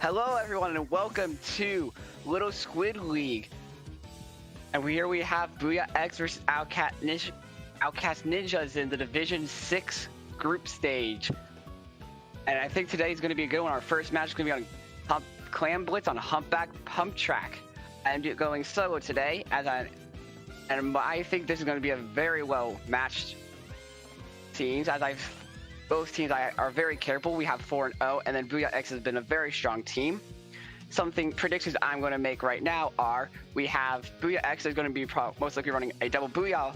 Hello, everyone, and welcome to Little Squid League. And here we have Booyah X versus Outcast Ninjas in the Division 6 group stage. And I think today is going to be a good one. Our first match is going to be on Clam Blitz on Humpback Pump Track. I'm going solo today, I think this is going to be a very well matched teams, both teams are very careful. We have 4-0, and then Booyah X has been a very strong team. Predictions I'm going to make right now are we have Booyah X is going to be most likely running a double Booyah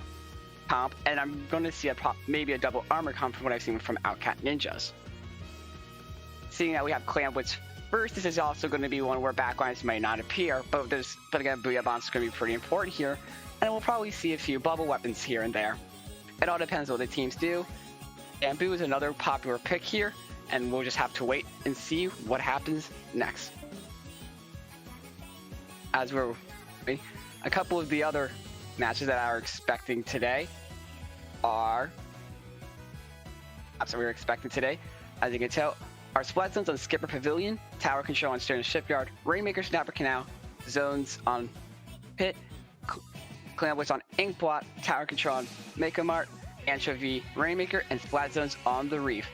comp, and I'm going to see maybe a double armor comp from what I've seen from Outcast Ninjas. Seeing that we have Clam Blitz first, this is also going to be one where backlines might not appear, but again, Booyah Bounce is going to be pretty important here, and we'll probably see a few bubble weapons here and there. It all depends what the teams do. Bamboo is another popular pick here, and we'll just have to wait and see what happens next. As we're waiting, a couple of the other matches that we're expecting today are, as you can tell, are Splat Zones on Skipper Pavilion, Tower Control on Stern Shipyard, Rainmaker Snapper Canal, Zones on Pit, Clam Blitz on Inkblot, Tower Control on Mega Mart, Anchovy, Rainmaker, and Splat Zones on the Reef.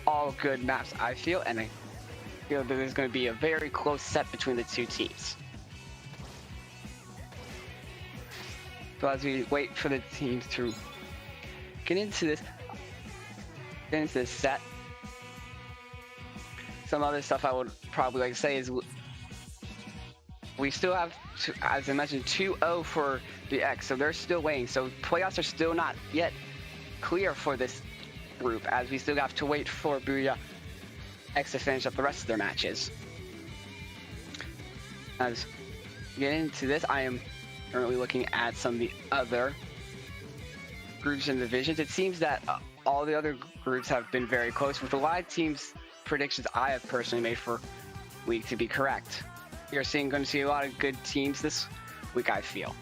All good maps, I feel, and I feel that there's going to be a very close set between the two teams. So as we wait for the teams to get into this set, some other stuff I would probably like to say is we still have, as I mentioned, 2-0 for the X, so they're still waiting. So playoffs are still not yet clear for this group, as we still have to wait for Booyah X to finish up the rest of their matches. As we get into this, I am currently looking at some of the other groups and divisions. It seems that all the other groups have been very close, with a lot of teams' predictions I have personally made for week to be correct. You're going to see a lot of good teams this week, I feel.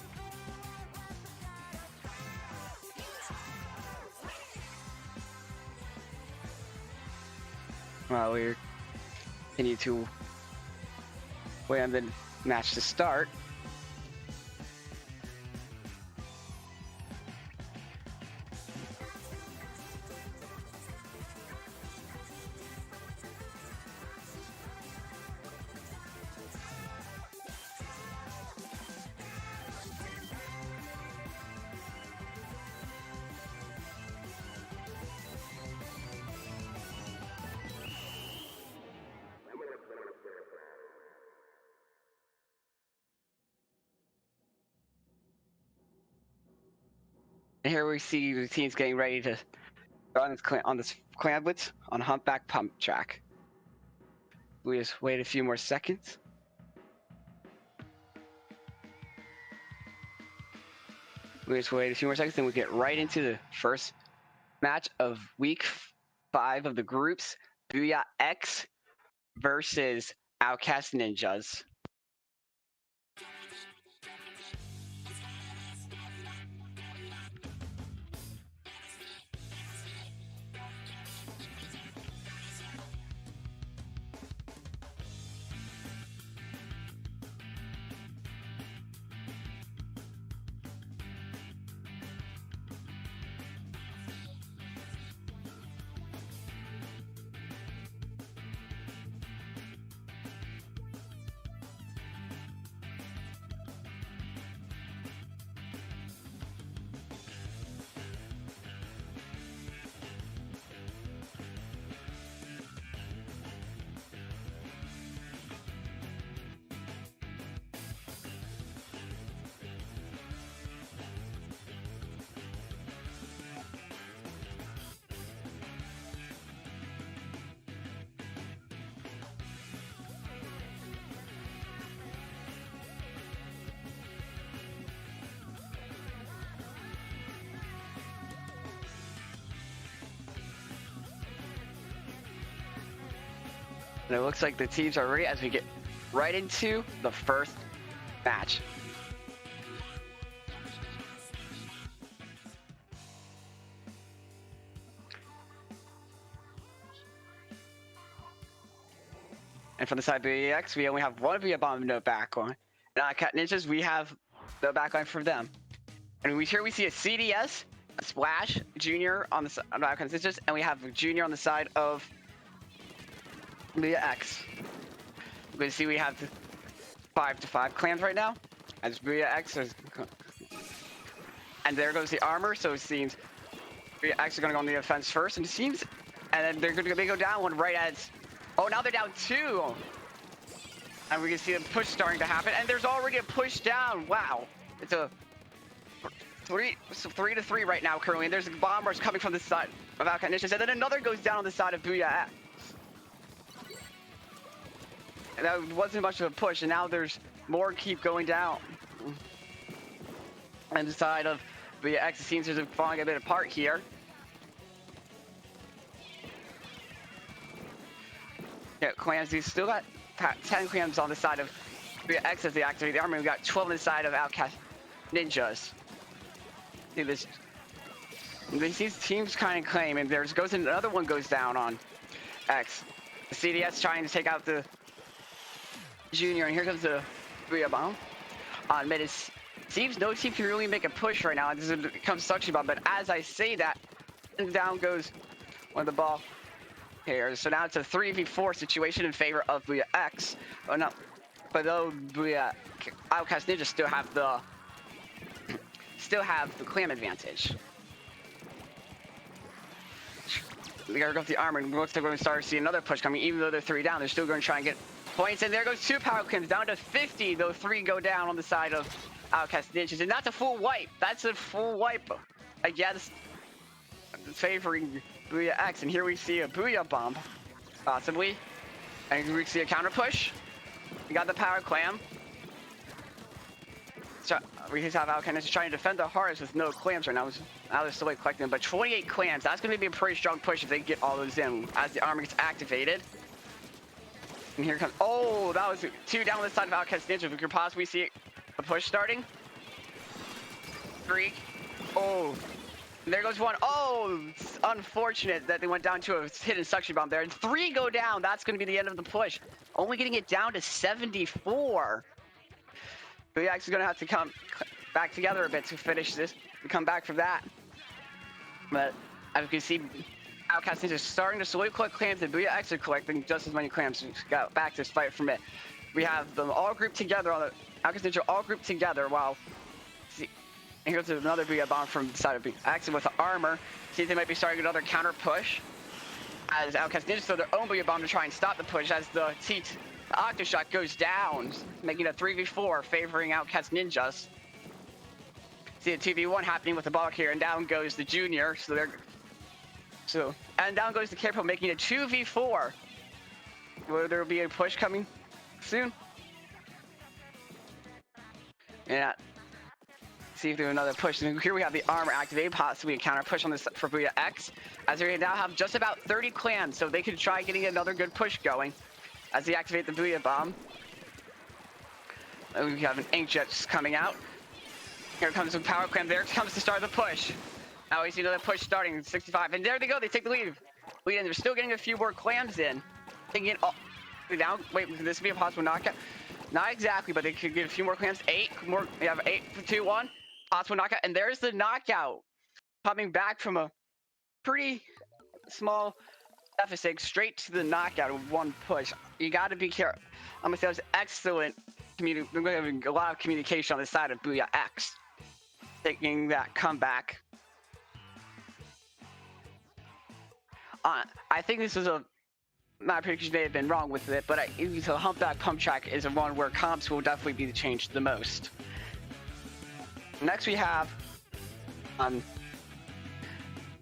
Well, we continue to wait on the match to start. And here we see the teams getting ready to run on this Clam Blitz on Humpback Pump Track. We just wait a few more seconds. Then we get right into the first match of week 5 of the groups, Booyah X versus Outcast Ninjas. And it looks like the teams are ready as we get right into the first match. And from the side of BX, we only have one Booyah Bomb, no backline. And Outcast Ninjas, we have no backline for them. And here we see a CDS, a Splash, Junior on the side of Outcast Ninjas, and we have a Junior on the side of Booyah X. You can see we have 5-5 clans right now, as Booyah X is... And there goes the armor, so it seems Booyah X is going to go on the offense first, and it seems... And then they're going to go down one right as... Oh, now they're down 2! And we can see a push starting to happen, and there's already a push down! Wow! It's a 3-3 right now currently, and there's bombers coming from the side of Outcast Ninjas, and then another goes down on the side of Booyah X. And that wasn't much of a push, and now there's more keep going down. And the side of Booyah X, it seems there's falling a bit apart here. Yeah, clans, we still got 10 clans on the side of Booyah X as they activate the army. We got 12 on the side of Outcast Ninjas. See this? These teams kind of claim, and there's goes another one goes down on X. The CDS trying to take out the Junior, and here comes the Booyah Bomb on mid. It seems no team can really make a push right now. This comes Suction Bomb, but as I say that, down goes one of the ball here. So now it's a 3v4 situation in favor of Booyah X. Oh no, but though Booyah Outcast Ninjas still have the clan advantage. There goes the armor, and looks like we're going to start to see another push coming. Even though they're 3 down, they're still going to try and get points. And there goes 2 power clans down to 50, though 3 go down on the side of Outcast Ninjas. And that's a full wipe. That's a full wipe against favoring Booyah X. And here we see a Booyah Bomb, possibly. And we see a counter push. We got the power clam. So we just have Outcast Ninjas trying to defend the hardest with no clams right now. Now they're still collecting them, but 28 clams. That's going to be a pretty strong push if they get all those in as the armor gets activated. And here comes... Oh, that was 2 down on the side of Outcast Ninjas. We could possibly see a push starting. 3. Oh. And there goes 1. Oh, it's unfortunate that they went down to a hidden Suction Bomb there. And 3 go down. That's going to be the end of the push. Only getting it down to 74. Booyah X is going to have to come back together a bit to finish this. We come back from that. But as you can see, Outcast Ninjas starting to slowly collect clams, and Booyah X are collecting just as many clams. We got back to this fight from it. We have them all grouped together on the Outcast Ninjas all grouped together while see, and here's another Booyah Bomb from the side of Booyah X with the armor. See if they might be starting another counter push as Outcast Ninjas throw their own Booyah Bomb to try and stop the push as the Octoshot goes down, making a 3v4 favoring Outcast Ninjas. See a 2v1 happening with the ball here, and down goes the Junior. And down goes the Careful, making a 2v4. Will there be a push coming soon? Yeah. See if there's another push. And here we have the armor activated, possibly a counter push on this for Booyah X, as they now have just about 30 clans, so they could try getting another good push going as they activate the Booyah Bomb. And we have an Inkjet just coming out. Here comes the power clam. There comes the start of the push. Now we see another push starting, 65. And there they go. They take the lead. And they're still getting a few more clams in. Taking it all down. Wait, could this be a possible knockout? Not exactly, but they could get a few more clams. 8 more. We have 8, 2, 1. Possible knockout. And there's the knockout. Coming back from a pretty small deficit straight to the knockout with 1 push. You got to be careful. I'm going to say that was excellent. We're having a lot of communication on the side of Booyah X. Taking that comeback. I think this was my prediction may have been wrong with it, but the Humpback Pump Track is a one where comps will definitely be changed the most. Next we have next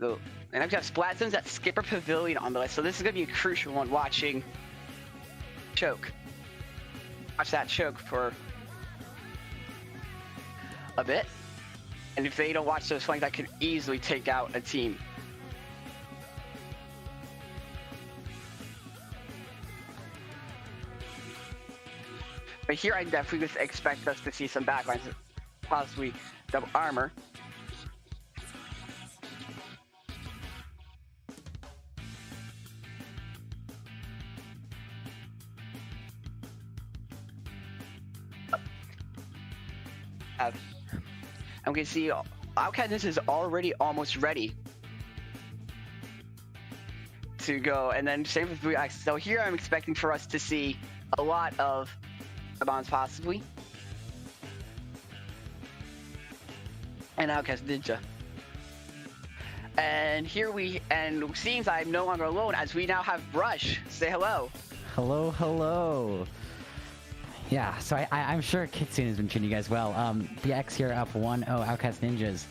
we have Splat Zones at Skipper Pavilion on the list. So this is gonna be a crucial one. Watching Choke. Watch that Choke for a bit. And if they don't watch those flanks, that could easily take out a team. But here I definitely just expect us to see some backlines, possibly double armor. And we can see Outcast Ninja is already almost ready to go, and then same with Booyah. So here I'm expecting for us to see a lot of bombs possibly, and Outcast Ninja. And here and seems I'm no longer alone, as we now have Brush. Say hello. Hello, hello. Yeah, so I'm sure Kitsune has been treating you guys well. BX here up 1-0 Outcast Ninjas.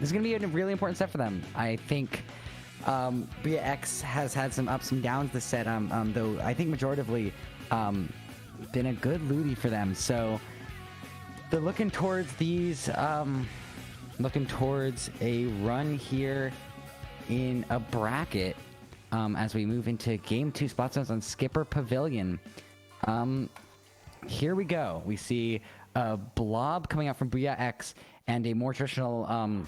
This is going to be a really important step for them. I think BX has had some ups and downs this set, though I think majoritively been a good LUTI for them. So they're looking towards these, looking towards a run here in a bracket as we move into Game 2 spot zones on Skipper Pavilion. Here we go. We see a blob coming out from Booyah X and a more traditional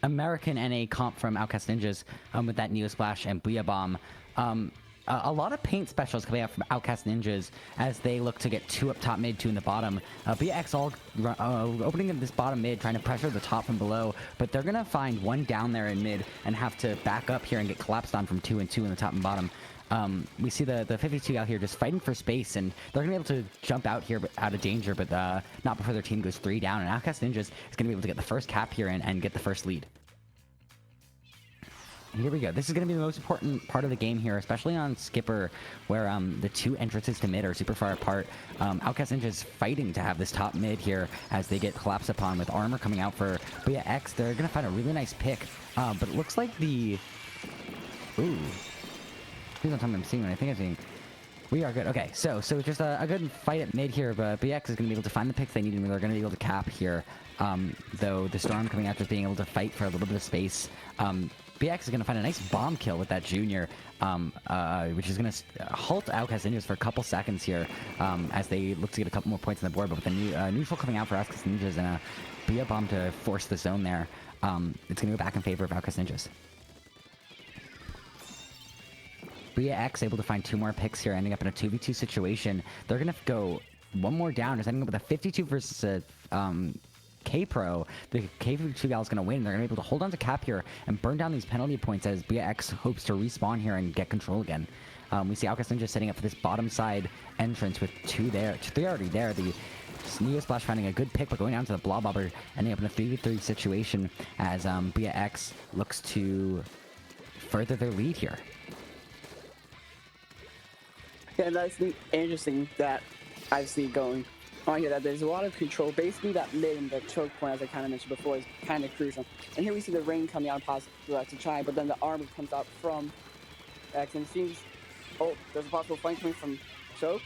American NA comp from Outcast Ninjas with that Neo Splash and Booyah Bomb. A lot of paint specials coming out from Outcast Ninjas as they look to get 2 up top mid, 2 in the bottom. Booyah X all opening up this bottom mid, trying to pressure the top from below, but they're going to find 1 down there in mid and have to back up here and get collapsed on from 2 and 2 in the top and bottom. We see the 52 out here just fighting for space, and they're going to be able to jump out here but out of danger, but not before their team goes 3 down, and Outcast Ninjas is going to be able to get the first cap here and get the first lead. Here we go. This is going to be the most important part of the game here, especially on Skipper, where the 2 entrances to mid are super far apart. Outcast Ninjas fighting to have this top mid here as they get collapsed upon with armor coming out for Booyah X. They're going to find a really nice pick, but it looks like the... Ooh. Please don't tell me I'm seeing what I think I'm seeing. We are good. Okay, so just a good fight at mid here, but BX is going to be able to find the picks they need, and they're going to be able to cap here. Though the Storm coming out just being able to fight for a little bit of space. BX is going to find a nice bomb kill with that Junior, which is going to halt Outcast Ninjas for a couple seconds here as they look to get a couple more points on the board. But with the neutral coming out for Outcast Ninjas and a Booyah Bomb to force the zone there, it's going to go back in favor of Outcast Ninjas. Booyah X able to find 2 more picks here, ending up in a 2v2 situation. They're going to go 1 more down, just ending up with a 52 versus a K-Pro. The K-52 gal is going to win. They're going to be able to hold on to cap here and burn down these penalty points as Booyah X hopes to respawn here and get control again. We see Outcast Ninja setting up for this bottom side entrance with 2 there. 3 already there. The Neo Splash finding a good pick, but going down to the Blob Bobber, ending up in a 3v3 situation as Booyah X looks to further their lead here. Yeah, that's the interesting that I see going on here, that there's a lot of control. Basically, that mid and the choke point, as I kind of mentioned before, is kind of crucial. And here we see the rain coming out to try, but then the armor comes out from X, and it seems, oh, there's a possible flank coming from choke.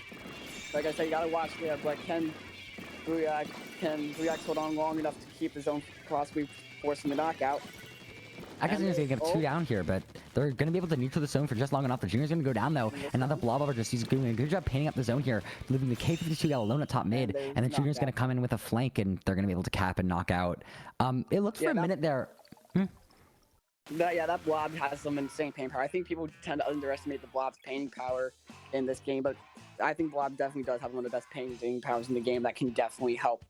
Like I said, you gotta watch there, but can Booyah hold on long enough to keep his own possibly forcing the knockout? Outcast Ninjas going to get 2 down here, but they're going to be able to neutral the zone for just long enough. The Junior's going to go down, though, and now the Blob Bobber just doing a good job painting up the zone here, leaving the K-52 gal alone at top mid, and the Junior's going to come in with a flank, and they're going to be able to cap and knock out. It looked for a minute there... That Blob has some insane pain power. I think people tend to underestimate the Blob's painting power in this game, but I think Blob definitely does have one of the best painting powers in the game that can definitely help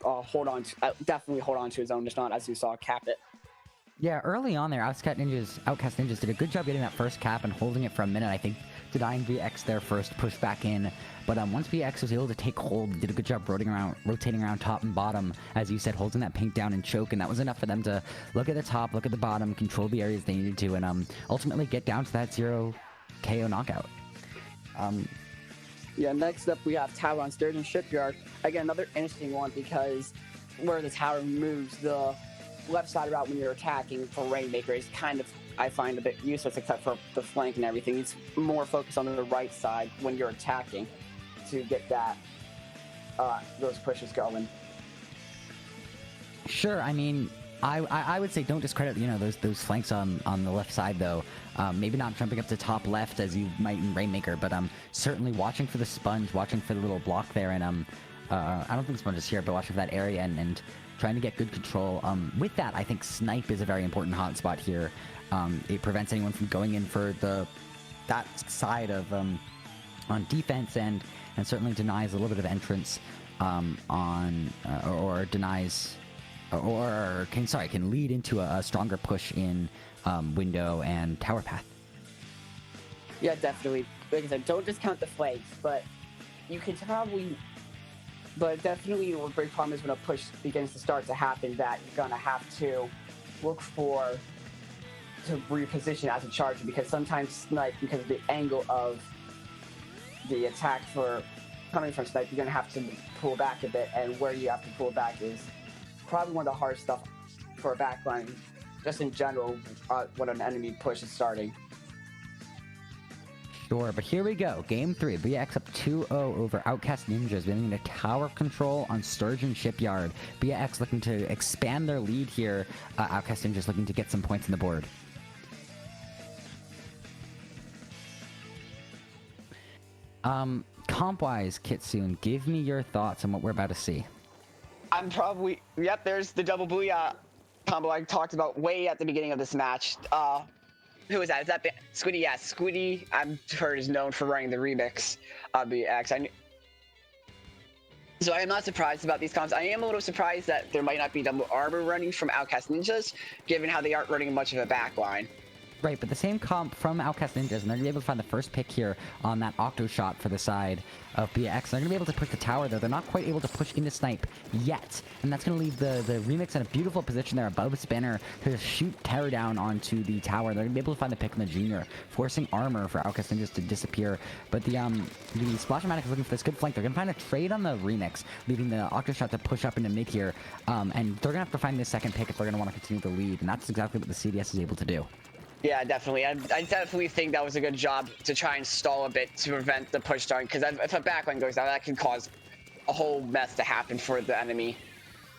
hold on to his own, just not, as you saw, cap it. Yeah, early on there, Outcast Ninjas did a good job getting that first cap and holding it for a minute. I think denying VX their first push back in. But once VX was able to take hold, did a good job rotating around top and bottom, as you said, holding that paint down and choke, and that was enough for them to look at the top, look at the bottom, control the areas they needed to, and ultimately get down to that 0 KO knockout. Yeah, next up we have Tower on Sturgeon Shipyard. Again, another interesting one because where the tower moves, the left side route when you're attacking for Rainmaker is kind of, I find, a bit useless except for the flank and everything. It's more focused on the right side when you're attacking to get that those pushes going. Sure, I mean, I would say don't discredit those flanks on the left side though. Maybe not jumping up to top left as you might in Rainmaker, but certainly watching for the sponge, watching for the little block there, and I don't think Sponge is here, but watching for that area and trying to get good control. With that, I think Snipe is a very important hotspot here. It prevents anyone from going in for that side of on defense and certainly denies a little bit of entrance. or denies or can lead into a stronger push in window and tower path. Yeah, definitely. Like I said, don't discount the flags, but you can probably. But definitely, a big problem is when a push begins to start to happen, that you're gonna have to look to reposition as a charger, because sometimes snipe, because of the angle of the attack for coming from snipe, you're gonna have to pull back a bit, and where you have to pull back is probably one of the hard stuff for a backline, just in general, when an enemy push is starting. Sure, but here we go. Game 3. BX up 2-0 over Outcast Ninjas, winning a tower control on Sturgeon Shipyard. BX looking to expand their lead here. Outcast Ninjas looking to get some points on the board. Comp-wise, Kitsune, give me your thoughts on what we're about to see. I'm probably... Yep, there's the double Booyah combo I talked about way at the beginning of this match. Who is that? Is that Squiddy? Yeah, Squiddy, I'm heard, is known for running the remix of BX. So I am not surprised about these comps. I am a little surprised that there might not be double armor running from Outcast Ninjas, given how they aren't running much of a backline. Right, but the same comp from Outcast Ninjas, and they're going to be able to find the first pick here on that Octo Shot for the side of BX. They're going to be able to push the tower, though. They're not quite able to push into Snipe yet, and that's going to leave the Remix in a beautiful position there above Spinner to shoot Terror down onto the tower. They're going to be able to find the pick on the Junior, forcing armor for Outcast Ninjas to disappear. But the Splash-O-Matic is looking for this good flank. They're going to find a trade on the Remix, leaving the Octo Shot to push up into mid here, and they're going to have to find this second pick if they're going to want to continue the lead, and that's exactly what the CDS is able to do. Yeah, definitely. I definitely think that was a good job to try and stall a bit to prevent the push starting, because if a backline goes down, that can cause a whole mess to happen for the enemy,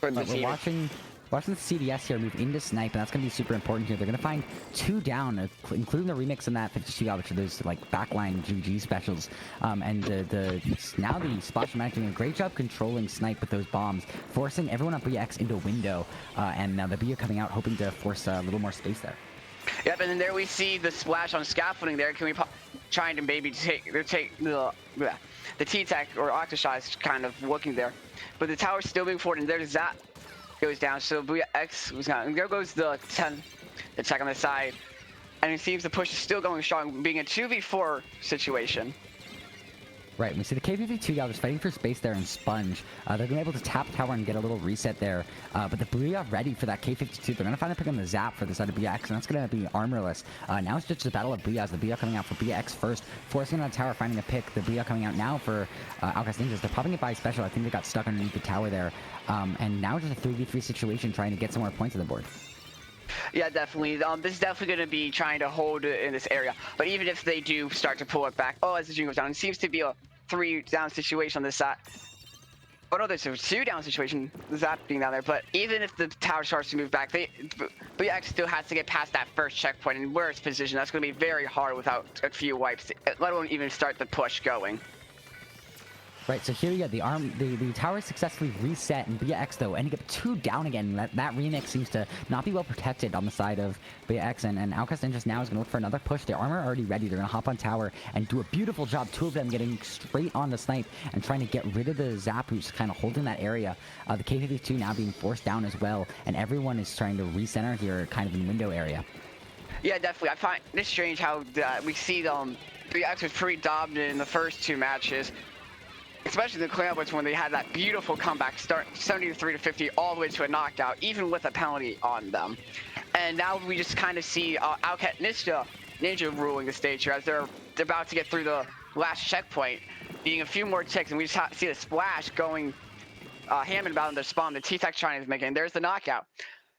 for the team. We're watching the CDS here move into Snipe, and that's going to be super important here. They're going to find 2 down, including the Remix in that 52, which are those like backline GG specials. And now the Splash-O-Matic doing a great job controlling Snipe with those bombs, forcing everyone on BX into window. And now the Booyah coming out, hoping to force a little more space there. Yep, and then there we see the splash on scaffolding there. Can we trying to maybe take the T-Tech or Octoshot is kind of looking there. But the tower's still moving forward, and there's that goes down. So Booyah X was gone. And there goes the 10, the tech on the side. And it seems the push is still going strong, being a 2v4 situation. Right, we see the K52 guy just fighting for space there and Sponge. They're going to be able to tap tower and get a little reset there. But the Booyah ready for that K52. They're going to find a pick on the Zap for the side of BX, and that's going to be armorless. Now it's just the battle of Booyahs. The Booyah coming out for BX first, forcing on the tower, finding a pick. The Booyah coming out now for Outcast Ninjas. They're popping it by special. I think they got stuck underneath the tower there. And now just a 3v3 situation, trying to get some more points on the board. Yeah, definitely. This is definitely going to be trying to hold it in this area. But even if they do start to pull it back, as the June goes down, it seems to be a 3 down situation on this side. Oh no, there's a 2 down situation, Zap being down there. But even if the tower starts to move back, BX still has to get past that first checkpoint, and where it's positioned, that's going to be very hard without a few wipes, let alone even start the push going. Right, so here you go, the tower is successfully reset, and BX though ending up 2 down again. That Remix seems to not be well protected on the side of BX, and Outcast Ninjas now is going to look for another push. Their armor already ready. They're going to hop on tower and do a beautiful job. 2 of them getting straight on the Snipe and trying to get rid of the Zap, who's kind of holding that area. The K52 now being forced down as well, and everyone is trying to recenter here, kind of in the window area. Yeah, definitely. I find it strange how we see BX was pretty dominant in the first 2 matches. Especially the Clamblitz when they had that beautiful comeback, start 73-50 all the way to a knockout, even with a penalty on them. And now we just kind of see Outcast Ninja ruling the stage here as they're about to get through the last checkpoint, needing a few more ticks, and we just see the splash going ham and about in their spawn. The T-Tech China is making. There's the knockout.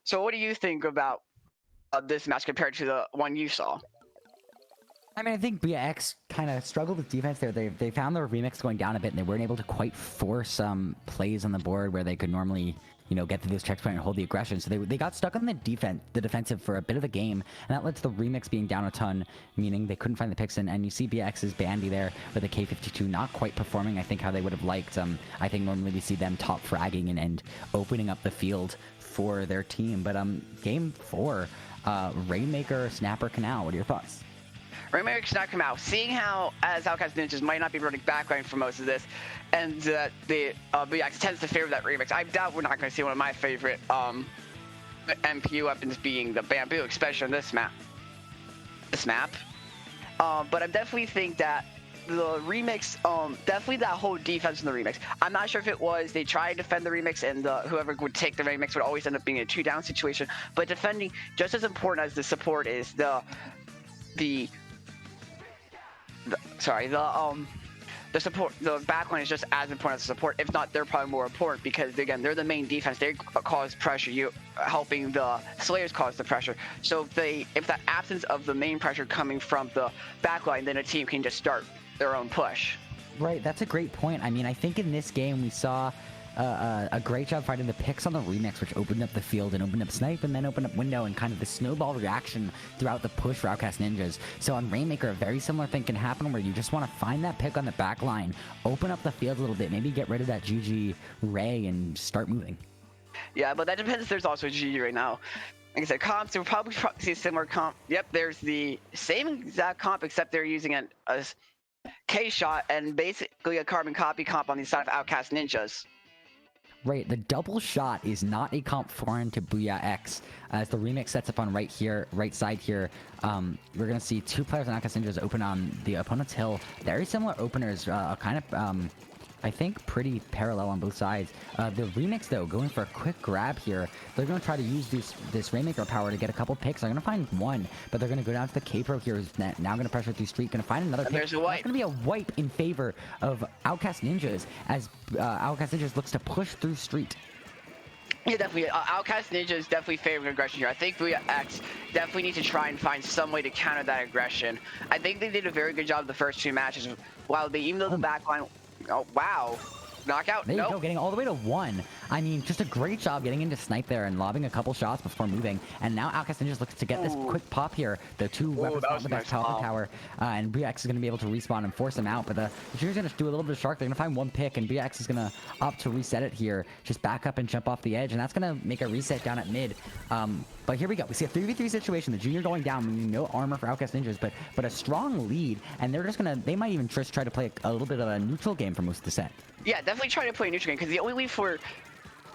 So what do you think about this match compared to the one you saw? I mean, I think BX kind of struggled with defense there. They found their Remix going down a bit, and they weren't able to quite force plays on the board where they could normally, get through this checkpoint and hold the aggression. So they got stuck on the defensive for a bit of a game, and that led to the Remix being down a ton, meaning they couldn't find the picks. And you see BX's Bandy there with the K52 not quite performing, I think, how they would have liked. I think normally we see them top fragging and opening up the field for their team. But game 4, Rainmaker, Snapper, Canal, what are your thoughts? Rainmaker's not come out. Seeing how, as Outcast Ninjas might not be running backline for most of this, and the Booyah tends to favor that remix, I doubt we're not going to see one of my favorite MPU weapons being the bamboo, especially on this map. But I definitely think that the remix, definitely that whole defense in the remix. I'm not sure if it was they tried to defend the remix and whoever would take the remix would always end up being a 2-down situation. But defending just as important as the support is the support. The backline is just as important as the support. If not, they're probably more important because again, they're the main defense. They cause pressure. You helping the Slayers cause the pressure. So if that absence of the main pressure coming from the backline, then a team can just start their own push. Right, that's a great point. I mean, I think in this game we saw a great job fighting the picks on the remix, which opened up the field and opened up snipe and then opened up window and kind of the snowball reaction throughout the push for Outcast Ninjas. So on Rainmaker, a very similar thing can happen where you just want to find that pick on the back line, open up the field a little bit, maybe get rid of that GG Ray and start moving. Yeah, but that depends if there's also GG right now. Like I said, comps, we'll probably see a similar comp. Yep, there's the same exact comp, except they're using a K-shot and basically a carbon copy comp on the side of Outcast Ninjas. Right, the double shot is not a comp foreign to Booyah X. As the remix sets up on right side here, we're going to see two players on Outcast Ninjas open on the opponent's hill. Very similar openers, kind of, I think, pretty parallel on both sides. The remix, though, going for a quick grab here. They're going to try to use this Rainmaker power to get a couple picks. They're going to find one, but they're going to go down to the K-Pro here, who's now going to pressure through street. Going to find another pick. There's a wipe. That's going to be a wipe in favor of Outcast Ninjas as Outcast Ninjas looks to push through street. Yeah, definitely. Outcast Ninjas definitely favoring aggression here. I think Booyah X definitely need to try and find some way to counter that aggression. I think they did a very good job the first two matches. While even though the backline... Oh, wow. Knockout? There you go, getting all the way to 1. I mean, just a great job getting into snipe there and lobbing a couple shots before moving. And now Outcast Ninjas looks to get this quick pop here. The two weapons on the best tower. And BX is going to be able to respawn and force him out. But the Junior's going to do a little bit of shark. They're going to find one pick, and BX is going to opt to reset it here. Just back up and jump off the edge. And that's going to make a reset down at mid. But here we go. We see a 3v3 situation. The Junior going down, meaning no armor for Outcast Ninjas, but a strong lead. And they're just going to, they might even just try to play a little bit of a neutral game for most of the set. Yeah, definitely try to play a neutral game, because the only lead for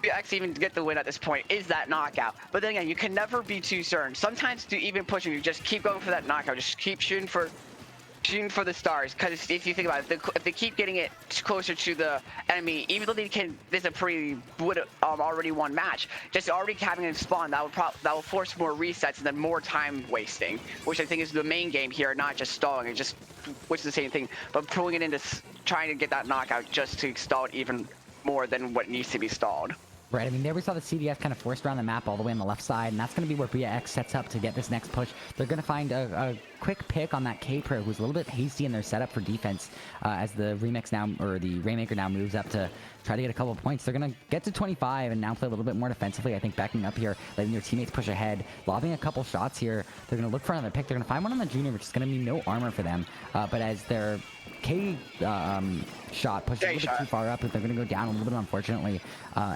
BX even to get the win at this point is that knockout. But then again, you can never be too certain. Sometimes to even pushing, you just keep going for that knockout. Just keep shooting for the stars, because if you think about it, if they keep getting it closer to the enemy, even though they can, this is a pretty already won match. Just already having it spawn, that will force more resets and then more time wasting, which I think is the main game here, not just stalling. It just, which is the same thing, but pulling it into trying to get that knockout just to stall it even more than what needs to be stalled. Right, I mean, there we saw the CDS kind of forced around the map all the way on the left side, and that's going to be where Booyah X sets up to get this next push. They're going to find a quick pick on that K-Pro, who's a little bit hasty in their setup for defense, as the remix now, or the Rainmaker now moves up to try to get a couple of points. They're going to get to 25 and now play a little bit more defensively, I think, backing up here, letting their teammates push ahead, lobbing a couple shots here. They're going to look for another pick. They're going to find one on the Junior, which is going to be no armor for them, but as their K shot pushes a little bit too far up, but they're going to go down a little bit, unfortunately,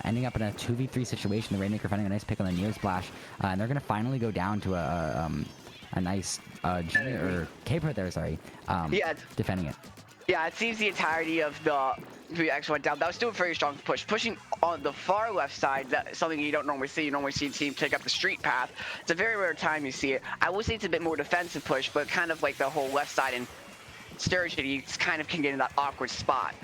ending up in a 2v3 situation. The Rainmaker finding a nice pick on the Neo Splash, and they're going to finally go down to a nice Junior, or K-Pro there, sorry, defending it. Yeah, it seems the entirety of the BX went down. That was still a very strong push. Pushing on the far left side, that's something you don't normally see. You normally see a team take up the street path. It's a very rare time you see it. I would say it's a bit more defensive push, but kind of like the whole left side and Sturgeon, you kind of can get in that awkward spot.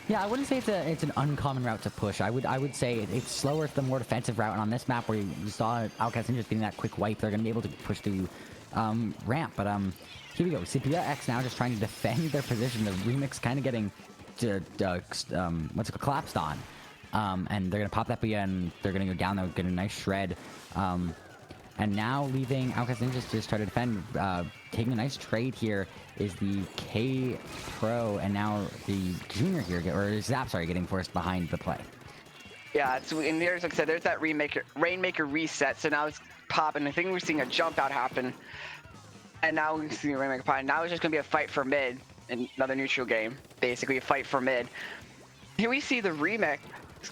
Yeah, I wouldn't say it's an uncommon route to push. I would say it's slower, the more defensive route. And on this map where you saw Outcast Ninjas getting that quick wipe, they're going to be able to push through ramp. But here we go. Booyah X now just trying to defend their position. The remix kind of getting collapsed on. And they're going to pop that Booyah, and they're going to go down there, get a nice shred. And now leaving Outcast Ninjas to just try to defend. Taking a nice trade here is the K-Pro, and now the Junior here, or Zap, sorry, getting forced behind the play. Yeah, and there's, like I said, there's that Rainmaker reset, so now it's popping. I think we're seeing a jump out happen. And now we're seeing Rainmaker pop. Now it's just going to be a fight for mid, in another neutral game. Basically, a fight for mid. Here we see the remix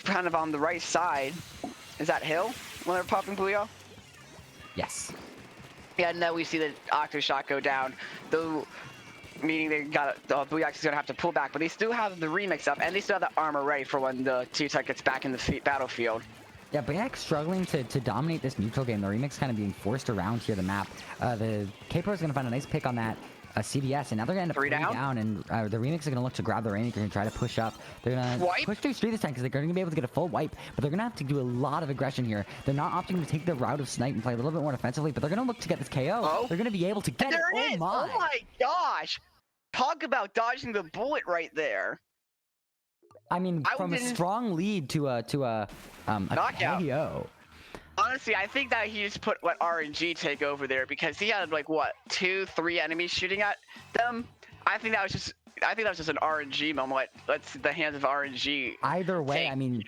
kind of on the right side. Is that Hill when they're popping Booyah? Yes. Yeah, and then we see the Octo Shot go down, though, meaning they got Booyah is gonna have to pull back, but they still have the remix up, and they still have the armor ready for when the T-Tech gets back in the battlefield. Yeah, Booyah struggling to dominate this neutral game. The remix kind of being forced around here, the map. The K-Pro is going to find a nice pick on that CDS, and now they're going to end up 3 down, and the remix is going to look to grab the Rainmaker and try to push up. They're going to push through street this time because they're going to be able to get a full wipe, but they're going to have to do a lot of aggression here. They're not opting to take the route of snipe and play a little bit more defensively, but they're going to look to get this KO. Oh. They're going to be able to get there it. It is. My. Oh my gosh! Talk about dodging the bullet right there. I mean, from a strong lead to a knockout. KO. Honestly, I think that he just let RNG take over there because he had like what 2-3 enemies shooting at them. I think that was just an RNG moment. Let's the hands of RNG. Either way, I mean,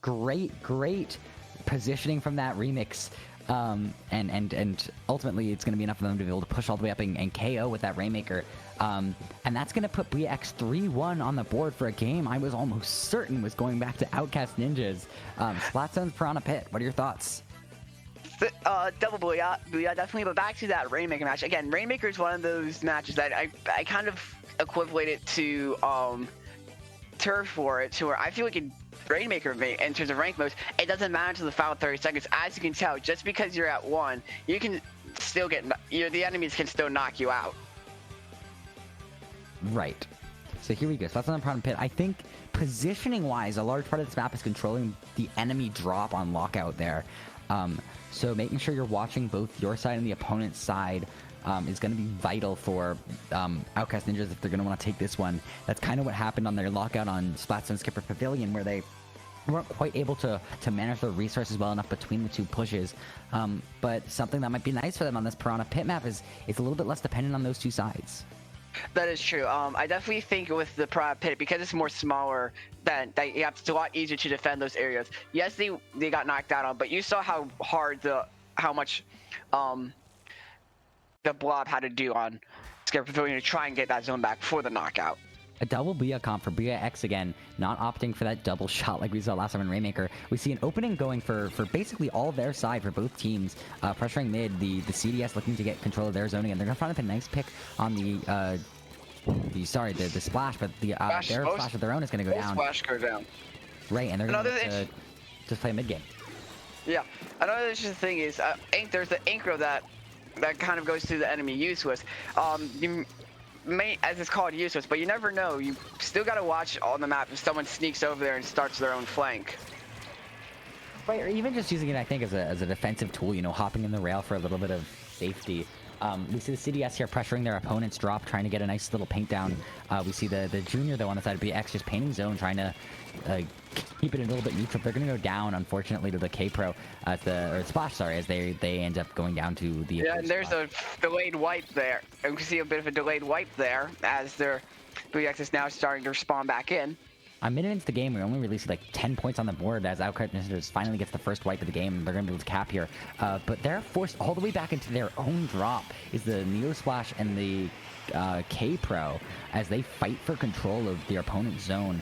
great positioning from that remix. And ultimately it's going to be enough for them to be able to push all the way up and KO with that Rainmaker. And that's going to put BX 3-1 on the board for a game I was almost certain was going back to Outcast Ninjas. Splatzone's Piranha Pit, what are your thoughts? Double Booyah, definitely, but back to that Rainmaker match. Again, Rainmaker is one of those matches that I kind of equivalent it to Turf War, to where I feel like Rainmaker in terms of rank modes, it doesn't matter until the final 30 seconds. As you can tell, just because you're at 1, you can still get the enemies can still knock you out. Right. So here we go. So that's on the Piranha Pit. I think positioning-wise, a large part of this map is controlling the enemy drop on lockout there. So making sure you're watching both your side and the opponent's side is going to be vital for Outcast Ninjas if they're going to want to take this one. That's kind of what happened on their lockout on Splatstone Skipper Pavilion, where they weren't quite able to manage their resources well enough between the two pushes. But something that might be nice for them on this Piranha Pit map is it's a little bit less dependent on those two sides. That is true. I definitely think with the Piranha Pit, because it's more smaller, it's a lot easier to defend those areas. Yes, they got knocked out on, but you saw how much the Blob had to do on Skipper Pavilion to try and get that zone back for the knockout. A double Booyah comp for Booyah X again, not opting for that double shot like we saw last time in Rainmaker. We see an opening going for basically all their side for both teams, pressuring mid, the CDS looking to get control of their zoning, and they're going to find up a nice pick on the splash, but their splash of their own is going to go down. Splash go down. Right, and they're going to just play a mid game. Yeah, another interesting thing is there's the Anchor that kind of goes through the enemy useless. You may, as it's called, useless, but you never know. You still got to watch on the map if someone sneaks over there and starts their own flank. Right, or even just using it, I think, as a defensive tool, you know, hopping in the rail for a little bit of safety. We see the CDS here pressuring their opponent's drop, trying to get a nice little paint down. We see the Junior, though, on the side of BX, just painting zone, trying to keep it a little bit neutral. They're going to go down, unfortunately, to the K-Pro, or Splash, sorry, as they end up going down to the... Yeah, and there's a delayed wipe there. And we can see a bit of a delayed wipe there, as their BX is now starting to spawn back in. A minute into the game, we only released like 10 points on the board as Outcast Ninjas finally gets the first wipe of the game. They're going to be able to cap here. But they're forced all the way back into their own drop is the Neo Splash and the K-Pro as they fight for control of their opponent's zone.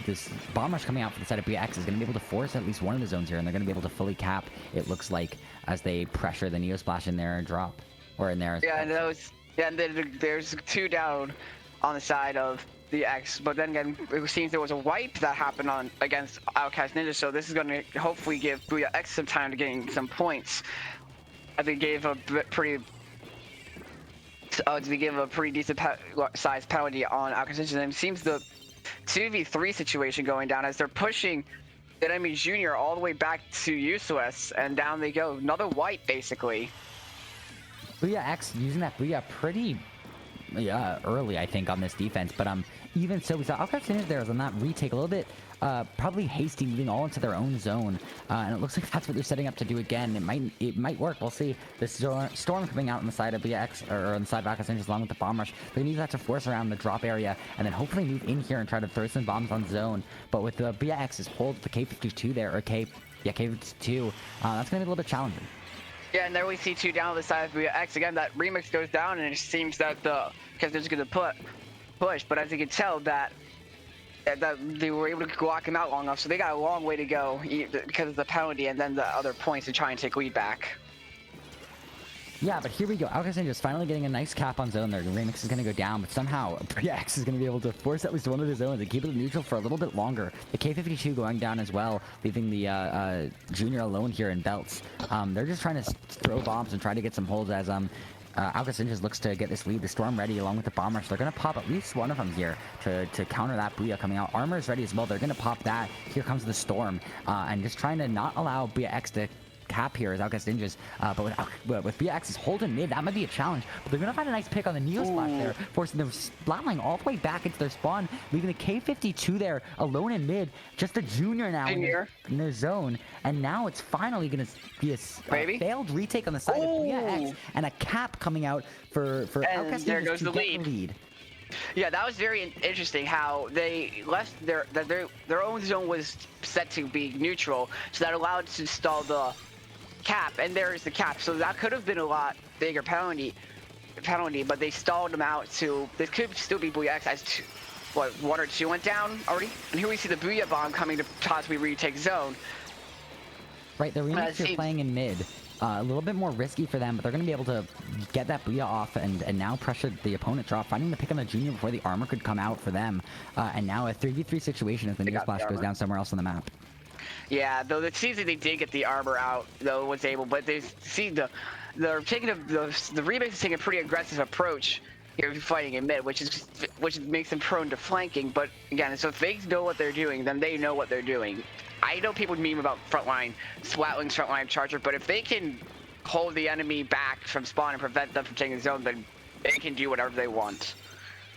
This bomb rush coming out for the side of BX is going to be able to force at least one of the zones here, and they're going to be able to fully cap, it looks like, as they pressure the Neo Splash in their drop. Or in their... Yeah, and then there's 2 down on the side of the X, but then again, it seems there was a wipe that happened against Outcast Ninja, so this is going to hopefully give Booyah X some time to gain some points. They gave a pretty decent sized penalty on Outcast Ninja, and it seems the 2v3 situation going down as they're pushing the enemy Junior all the way back to useless, and down they go. Another wipe, basically. Booyah X using that Booyah pretty early, I think, on this defense, but even so, we saw Outcast Ninjas there on that retake a little bit, probably hasty, moving all into their own zone, and it looks like that's what they're setting up to do again. It might work. We'll see. The storm coming out on the side of BX, or on the side of Outcast Ninjas, along with the bomb rush. They're gonna use that to force around the drop area, and then hopefully move in here and try to throw some bombs on zone. But with the BX's hold the K52 there, or K52, that's gonna be a little bit challenging. Yeah, and there we see 2 down on the side of Booyah X. Again, that remix goes down, and it seems that because they're just going to push. But as you can tell, that they were able to block him out long enough, so they got a long way to go because of the penalty and then the other points to try and take lead back. Yeah, but here we go. Outcast Ninja's finally getting a nice cap on zone there. Remix is going to go down, but somehow X is going to be able to force at least one of the zones and keep it neutral for a little bit longer. The K-52 going down as well, leaving the Junior alone here in belts. They're just trying to throw bombs and try to get some holds as Outcast Ninjas looks to get this lead. The Storm ready along with the Bomb Rush. They're going to pop at least one of them here to counter that Booyah coming out. Armor is ready as well. They're going to pop that. Here comes the Storm and just trying to not allow Booyah X to cap here as Outcast Ninjas, but with Booyah X's holding mid, that might be a challenge. But they're gonna find a nice pick on the Neo Splash there, forcing their Splatline all the way back into their spawn, leaving the K-52 there alone in mid. Just a Junior now in their zone, and now it's finally gonna be a failed retake on the side of Booyah X, and a cap coming out for Outcast Ninjas to get the lead. Yeah, that was very interesting how they left their own zone was set to be neutral, so that allowed to stall the cap, and there's the cap. So that could have been a lot bigger penalty, but they stalled them out to. This could still be Booyah X as one or two went down already, and here we see the Booyah bomb coming to possibly retake zone. Right, the Remix are playing in mid. A little bit more risky for them, but they're going to be able to get that Booyah off and now pressure the opponent drop, finding the pick on the Junior before the armor could come out for them. And now a 3v3 situation as the Neo Splash goes down somewhere else on the map. Yeah, though it seems that they did get the armor out, though was able, but they see they're taking the Remix is taking a pretty aggressive approach here fighting in mid, which makes them prone to flanking. But again, so if they know what they're doing, then they know what they're doing. I know people meme about frontline Splatwing's frontline charger, but if they can hold the enemy back from spawn and prevent them from taking the zone, then they can do whatever they want.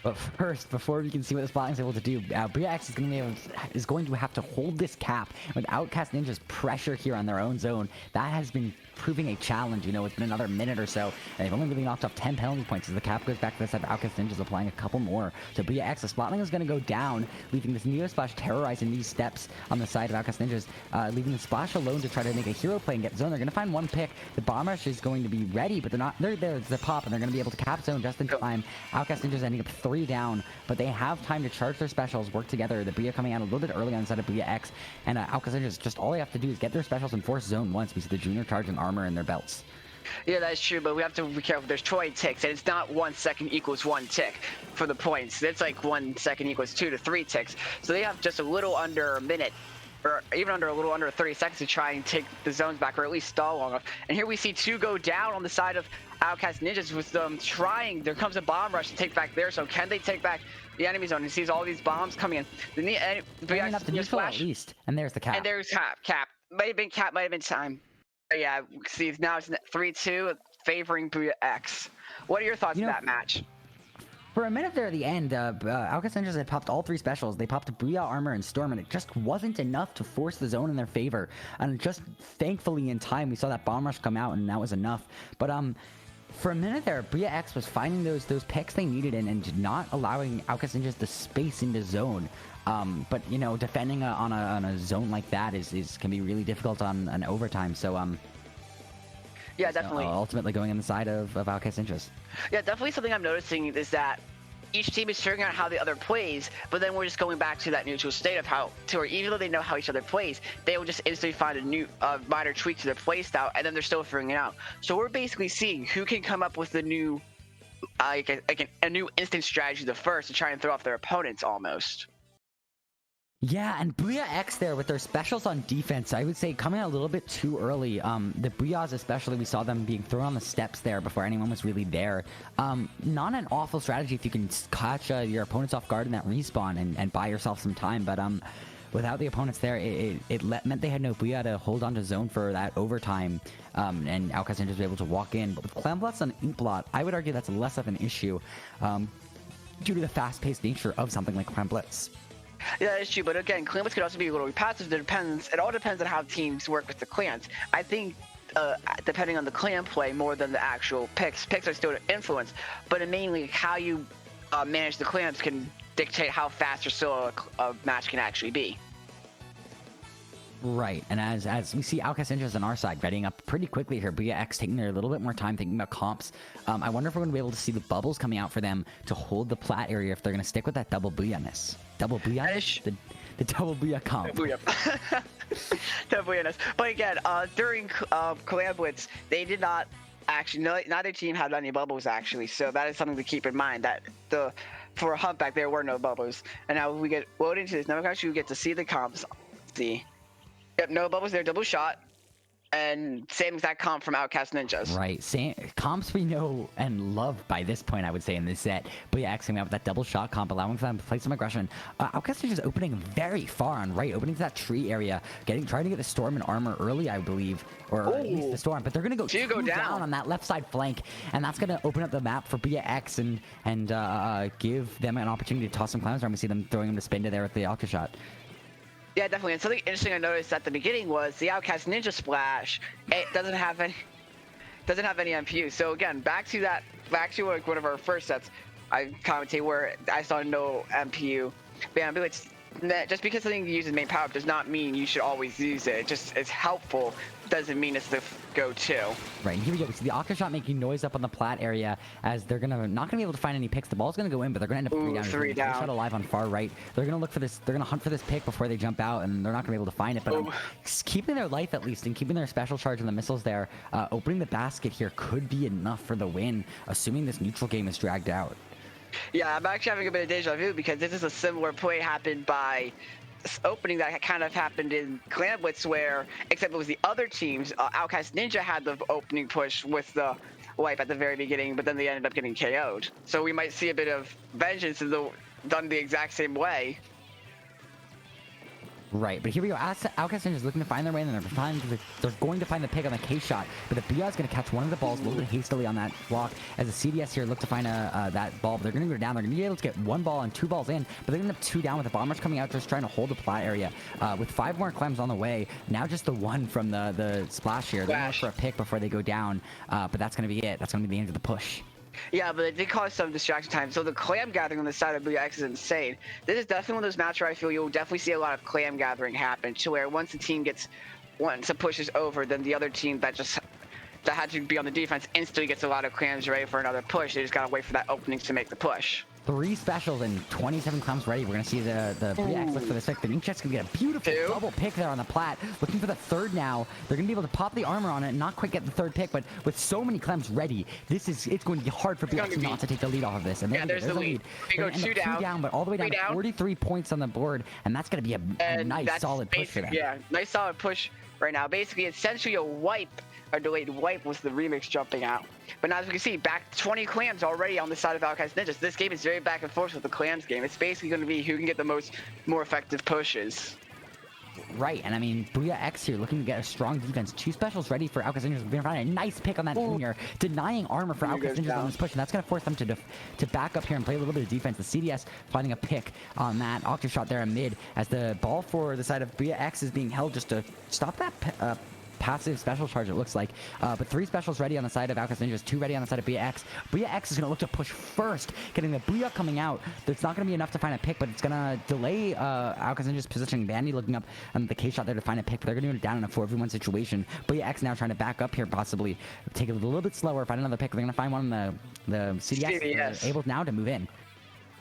But first, before we can see what the Splatling is able to do, Booyah X is going to have to hold this cap with Outcast Ninja's pressure here on their own zone. That has been proving a challenge. You know, it's been another minute or so, and they've only really knocked off 10 penalty points as the cap goes back to the side of Outcast Ninjas applying a couple more. So Booyah X, the Splatling is going to go down, leaving this Neo Splash terrorizing these steps on the side of Outcast Ninjas, leaving the Splash alone to try to make a hero play and get zone. They're going to find one pick. The Bomb Rush is going to be ready, but they're not. They're there. It's the pop, and they're going to be able to cap zone just in time. Outcast Ninjas ending up 3 down, but they have time to charge their specials, work together. The Booyah coming out a little bit early on the side of Booyah X, and Outcast Ninjas, just all they have to do is get their specials and force zone once. We see the Junior charging armor in their belts. Yeah, that's true, but we have to be careful. There's 20 ticks, and it's not 1 second equals 1 tick for the points. It's like 1 second equals 2 to 3 ticks. So they have just a little under a minute, or even a little under 30 seconds to try and take the zones back, or at least stall long enough. And here we see 2 go down on the side of Outcast Ninjas with them trying. There comes a bomb rush to take back there. So can they take back the enemy zone? He sees all these bombs coming in. Bringing up the neutral at least, and there's the cap. And there's cap. Might have been cap. Might have been time. But yeah, see now it's 3-2 favoring Booyah X. What are your thoughts on that match? For a minute there at the end, Outcast Ninjas had popped all 3 specials. They popped Booyah, Armor, and Storm, and it just wasn't enough to force the zone in their favor. And just thankfully in time, we saw that Bomb Rush come out, and that was enough. But for a minute there, Booyah X was finding those picks they needed and not allowing Outcast Ninjas the space into zone. But you know, defending on a zone like that can be really difficult on an overtime. So yeah, definitely. Ultimately going on the side of Outcast Ninjas. Yeah, definitely something I'm noticing is that each team is figuring out how the other plays, but then we're just going back to that neutral state of where even though they know how each other plays, they will just instantly find a new minor tweak to their play style, and then they're still figuring it out. So we're basically seeing who can come up with the new, a new instant strategy the first to try and throw off their opponents almost. Yeah, and Booyah X there with their specials on defense, I would say coming out a little bit too early. The Booyahs especially, we saw them being thrown on the steps there before anyone was really there. Not an awful strategy if you can catch your opponents off guard in that respawn and buy yourself some time, but without the opponents there, it meant they had no Booyah to hold on to zone for that overtime, and Outcast Ninjas was able to walk in. But with Clam Blitz on Inkblot, I would argue that's less of an issue due to the fast-paced nature of something like Clam Blitz. Yeah, that's true, but again, Clan Blitz could also be a little passive. It all depends on how teams work with the clans. I think depending on the clan play more than the actual picks. Picks are still an influence, but mainly how you manage the clans can dictate how fast or slow a match can actually be. Right, and as we see Outcast Ninjas on our side readying up pretty quickly here, Booyah X taking their little bit more time thinking about comps. I wonder if we're going to be able to see the bubbles coming out for them to hold the plat area if they're going to stick with that double Booyahness. Double Booyah? The double Booyah comp. Booyah. Double Booyahness. But again, during Clan Blitz, they did not actually, no, neither team had any bubbles actually, so that is something to keep in mind. That for a humpback there were no bubbles, and now we get loaded into this. Now actually we get to see the comps. See, yep, no bubbles there, double shot, and same exact comp from Outcast Ninjas. Right, same comps we know and love by this point, I would say, in this set. But yeah, coming out with that double shot comp, allowing them to play some aggression. Outcast is just opening very far on right, opening to that tree area, trying to get the Storm and armor early, I believe, or at least the Storm. But they're gonna go two down on that left side flank, and that's gonna open up the map for Booyah X and give them an opportunity to toss some clowns around. We see them throwing them to spin to there with the Outcast shot. Yeah, definitely. And something interesting I noticed at the beginning was the Outcast Ninja Splash. It doesn't have any MPU. So again, back to like one of our first sets, I commentate where I saw no MPU. But yeah, just because something uses main power up does not mean you should always use it. It's helpful. Doesn't mean it's the go-to. Right, and here we go. We see the Octa shot making noise up on the plat area as they're not gonna be able to find any picks. The ball's gonna go in, but they're gonna end up three down. Shot alive on far right. They're gonna look for this. They're gonna hunt for this pick before they jump out, and they're not gonna be able to find it. But keeping their life at least and keeping their special charge and the missiles there, opening the basket here could be enough for the win, assuming this neutral game is dragged out. Yeah, I'm actually having a bit of deja vu because this is a similar play happened by opening that kind of happened in Clan Blitz where, except it was the other teams, Outcast Ninja had the opening push with the wipe at the very beginning, but then they ended up getting KO'd. So we might see a bit of vengeance done the exact same way. Right, but here we go. Outcast Ninja is looking to find their way, and they're going to find the pick on the K shot, but the Booyah is going to catch one of the balls a little bit hastily on that block as the CDS here look to find that ball, but they're going to go down. They're going to be able to get one ball and two balls in, but they're going to end up two down with the Bombers coming out just trying to hold the plat area. With 5 more clams on the way, now just the one from the splash here. They're going to look for a pick before they go down, but that's going to be it. That's going to be the end of the push. Yeah, but it did cause some distraction time. So the clam gathering on the side of Booyah X is insane. This is definitely one of those matches where I feel you'll definitely see a lot of clam gathering happen, to where once a push is over, then the other team that had to be on the defense instantly gets a lot of clams ready for another push. They just gotta wait for that opening to make the push. 3 specials and 27 clams ready. We're going to see the Booyah X look for this pick. The Inkjet's going to get a beautiful double pick there on the plat. Looking for the third now. They're going to be able to pop the armor on it and not quite get the third pick, but with so many clams ready, it's going to be hard for Booyah X not to take the lead off of this. And there's the lead. They go two down, but all the way down to 43 points on the board, and that's going to be a nice solid push for them. Yeah, nice solid push right now. Basically, essentially a wipe. A delayed wipe was the remix jumping out. But now as we can see, back 20 clams already on the side of Outcast Ninjas. This game is very back and forth with the clams game. It's basically going to be who can get the more effective pushes. Right, and I mean, Booyah X here looking to get a strong defense. 2 specials ready for Outcast Ninjas. We're going to find a nice pick on that junior, denying armor for Outcast Ninjas on this push, and that's going to force them to back up here and play a little bit of defense. The CDS finding a pick on that Octa shot there in mid as the ball for the side of Booyah X is being held just to stop that passive special charge, it looks like. But 3 specials ready on the side of Outcast Ninjas, 2 ready on the side of Booyah X. Booyah X is going to look to push first, getting the Booyah coming out. It's not going to be enough to find a pick, but it's going to delay Outcast Ninjas positioning. Bandy looking up on the K shot there to find a pick, but they're going to do it down in a 4v1 situation. Booyah X now trying to back up here, possibly take it a little bit slower, find another pick. They're going to find one on the CDS. Able now to move in.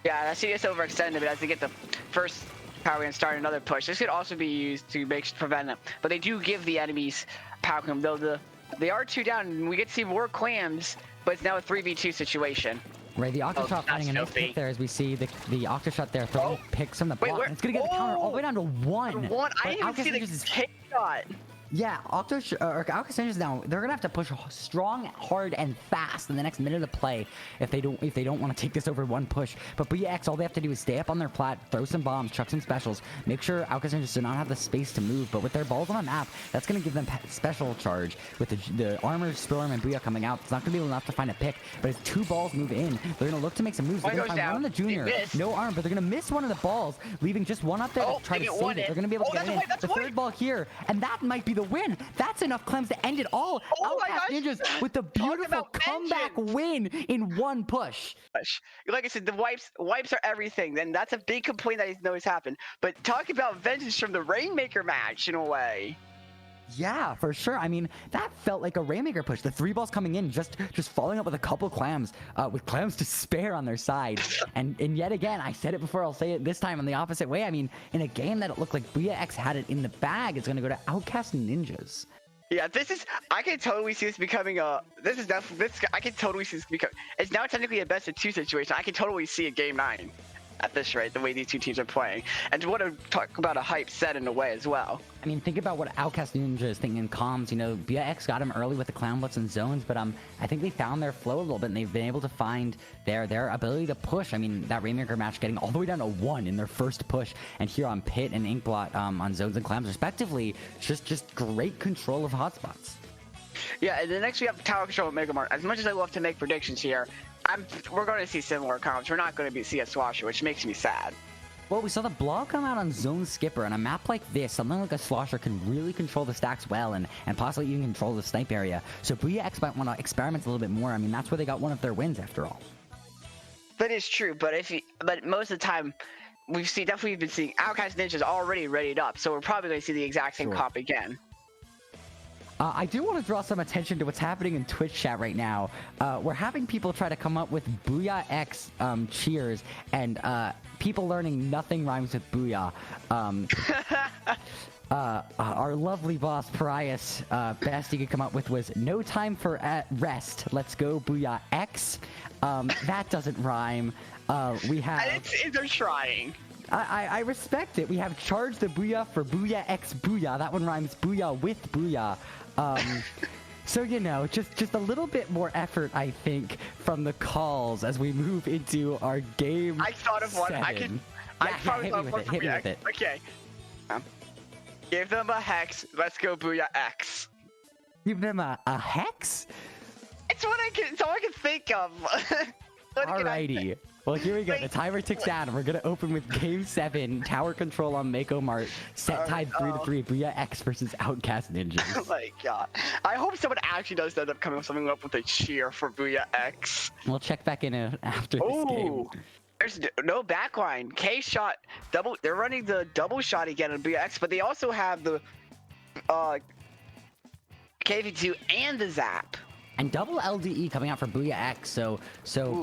Yeah, that CDS overextended, but as they get the first power and start another push. This could also be used to prevent it, but they do give the enemies power clam, though they are 2 down, and we get to see more clams, but it's now a 3v2 situation. Right, the Octa shot finding a nice pick there as we see the Octa shot there throwing picks from the block. And it's going to get the counter all the way down to 1. I didn't even see the K shot. Yeah, Outcast Ninjas now, they're gonna have to push strong, hard, and fast in the next minute of play if they don't want to take this over one push. But Booyah X, all they have to do is stay up on their plat, throw some bombs, chuck some specials, make sure Outcast Ninjas do not have the space to move. But with their balls on the map, that's gonna give them special charge. With the armor, Storm, and Booyah coming out, it's not gonna be enough to find a pick. But as 2 balls move in, they're gonna look to make some moves. They're gonna find one on the junior, no arm, but they're gonna miss one of the balls, leaving just one up there to try to save it. They're gonna be able to get in. The third ball here, and that might be the win. That's enough clams to end it all. Outcast Ninjas with the beautiful comeback win in one push. Like I said, the wipes are everything, and that's a big complaint that I know has happened. But talk about vengeance from the Rainmaker match in a way. Yeah, for sure. I mean, that felt like a Rainmaker push. The 3 balls coming in, just following up with a couple clams, with clams to spare on their side. And yet again, I said it before, I'll say it this time in the opposite way. I mean, in a game that it looked like Booyah X had it in the bag, it's going to go to Outcast Ninjas. Yeah, this is. I can totally see this becoming a. This is definitely. This. I can totally see this become. It's now technically a best of 2 situation. I can totally see a game 9 at this rate, the way these 2 teams are playing. And what to talk about a hype set in a way as well. I mean, think about what Outcast Ninja is thinking in comms. You know, Booyah X got him early with the Clown Blitz and zones, but I think they found their flow a little bit, and they've been able to find their ability to push. I mean, that Rainmaker match getting all the way down to 1 in their first push, and here on Pit and Inkblot on zones and clams respectively, just great control of hotspots. Yeah, and then next we have Tower Control and Mega Mart. As much as I love to make predictions here, we're going to see similar comps. We're not going to see a Swasher, which makes me sad. Well, we saw the block come out on Zone Skipper. On a map like this, something like a Slosher can really control the stacks well and possibly even control the snipe area. So Booyah X might want to experiment a little bit more. I mean, that's where they got one of their wins after all. That is true, but but most of the time, definitely been seeing Outcast Ninjas already readied up, so we're probably going to see the exact same comp again. I do want to draw some attention to what's happening in Twitch chat right now. We're having people try to come up with Booyah X cheers, and people learning nothing rhymes with Booyah. Our lovely boss, Parias, best he could come up with was no time for rest. Let's go Booyah X. That doesn't rhyme. We have... They're trying. I respect it. We have Charge the Booyah for Booyah X Booyah. That one rhymes Booyah with Booyah. So, you know, just a little bit more effort, I think, from the calls as we move into our game. I thought of one. 7. Hit me with it. Okay. Give them a hex. Let's go Booyah X. Give them a hex? It's all I can think of. Alrighty. Well, here we go. The timer ticks down, and we're gonna open with Game 7, Tower Control on Mako Mart, set tied 3-3. Booyah X versus Outcast Ninjas. Oh my god! I hope someone actually does end up coming with something up with a cheer for Booyah X. We'll check back in after this game. There's no backline. K shot double. They're running the double shot again on Booyah X, but they also have the KV2 and the Zap. And double LDE coming out for Booyah X, so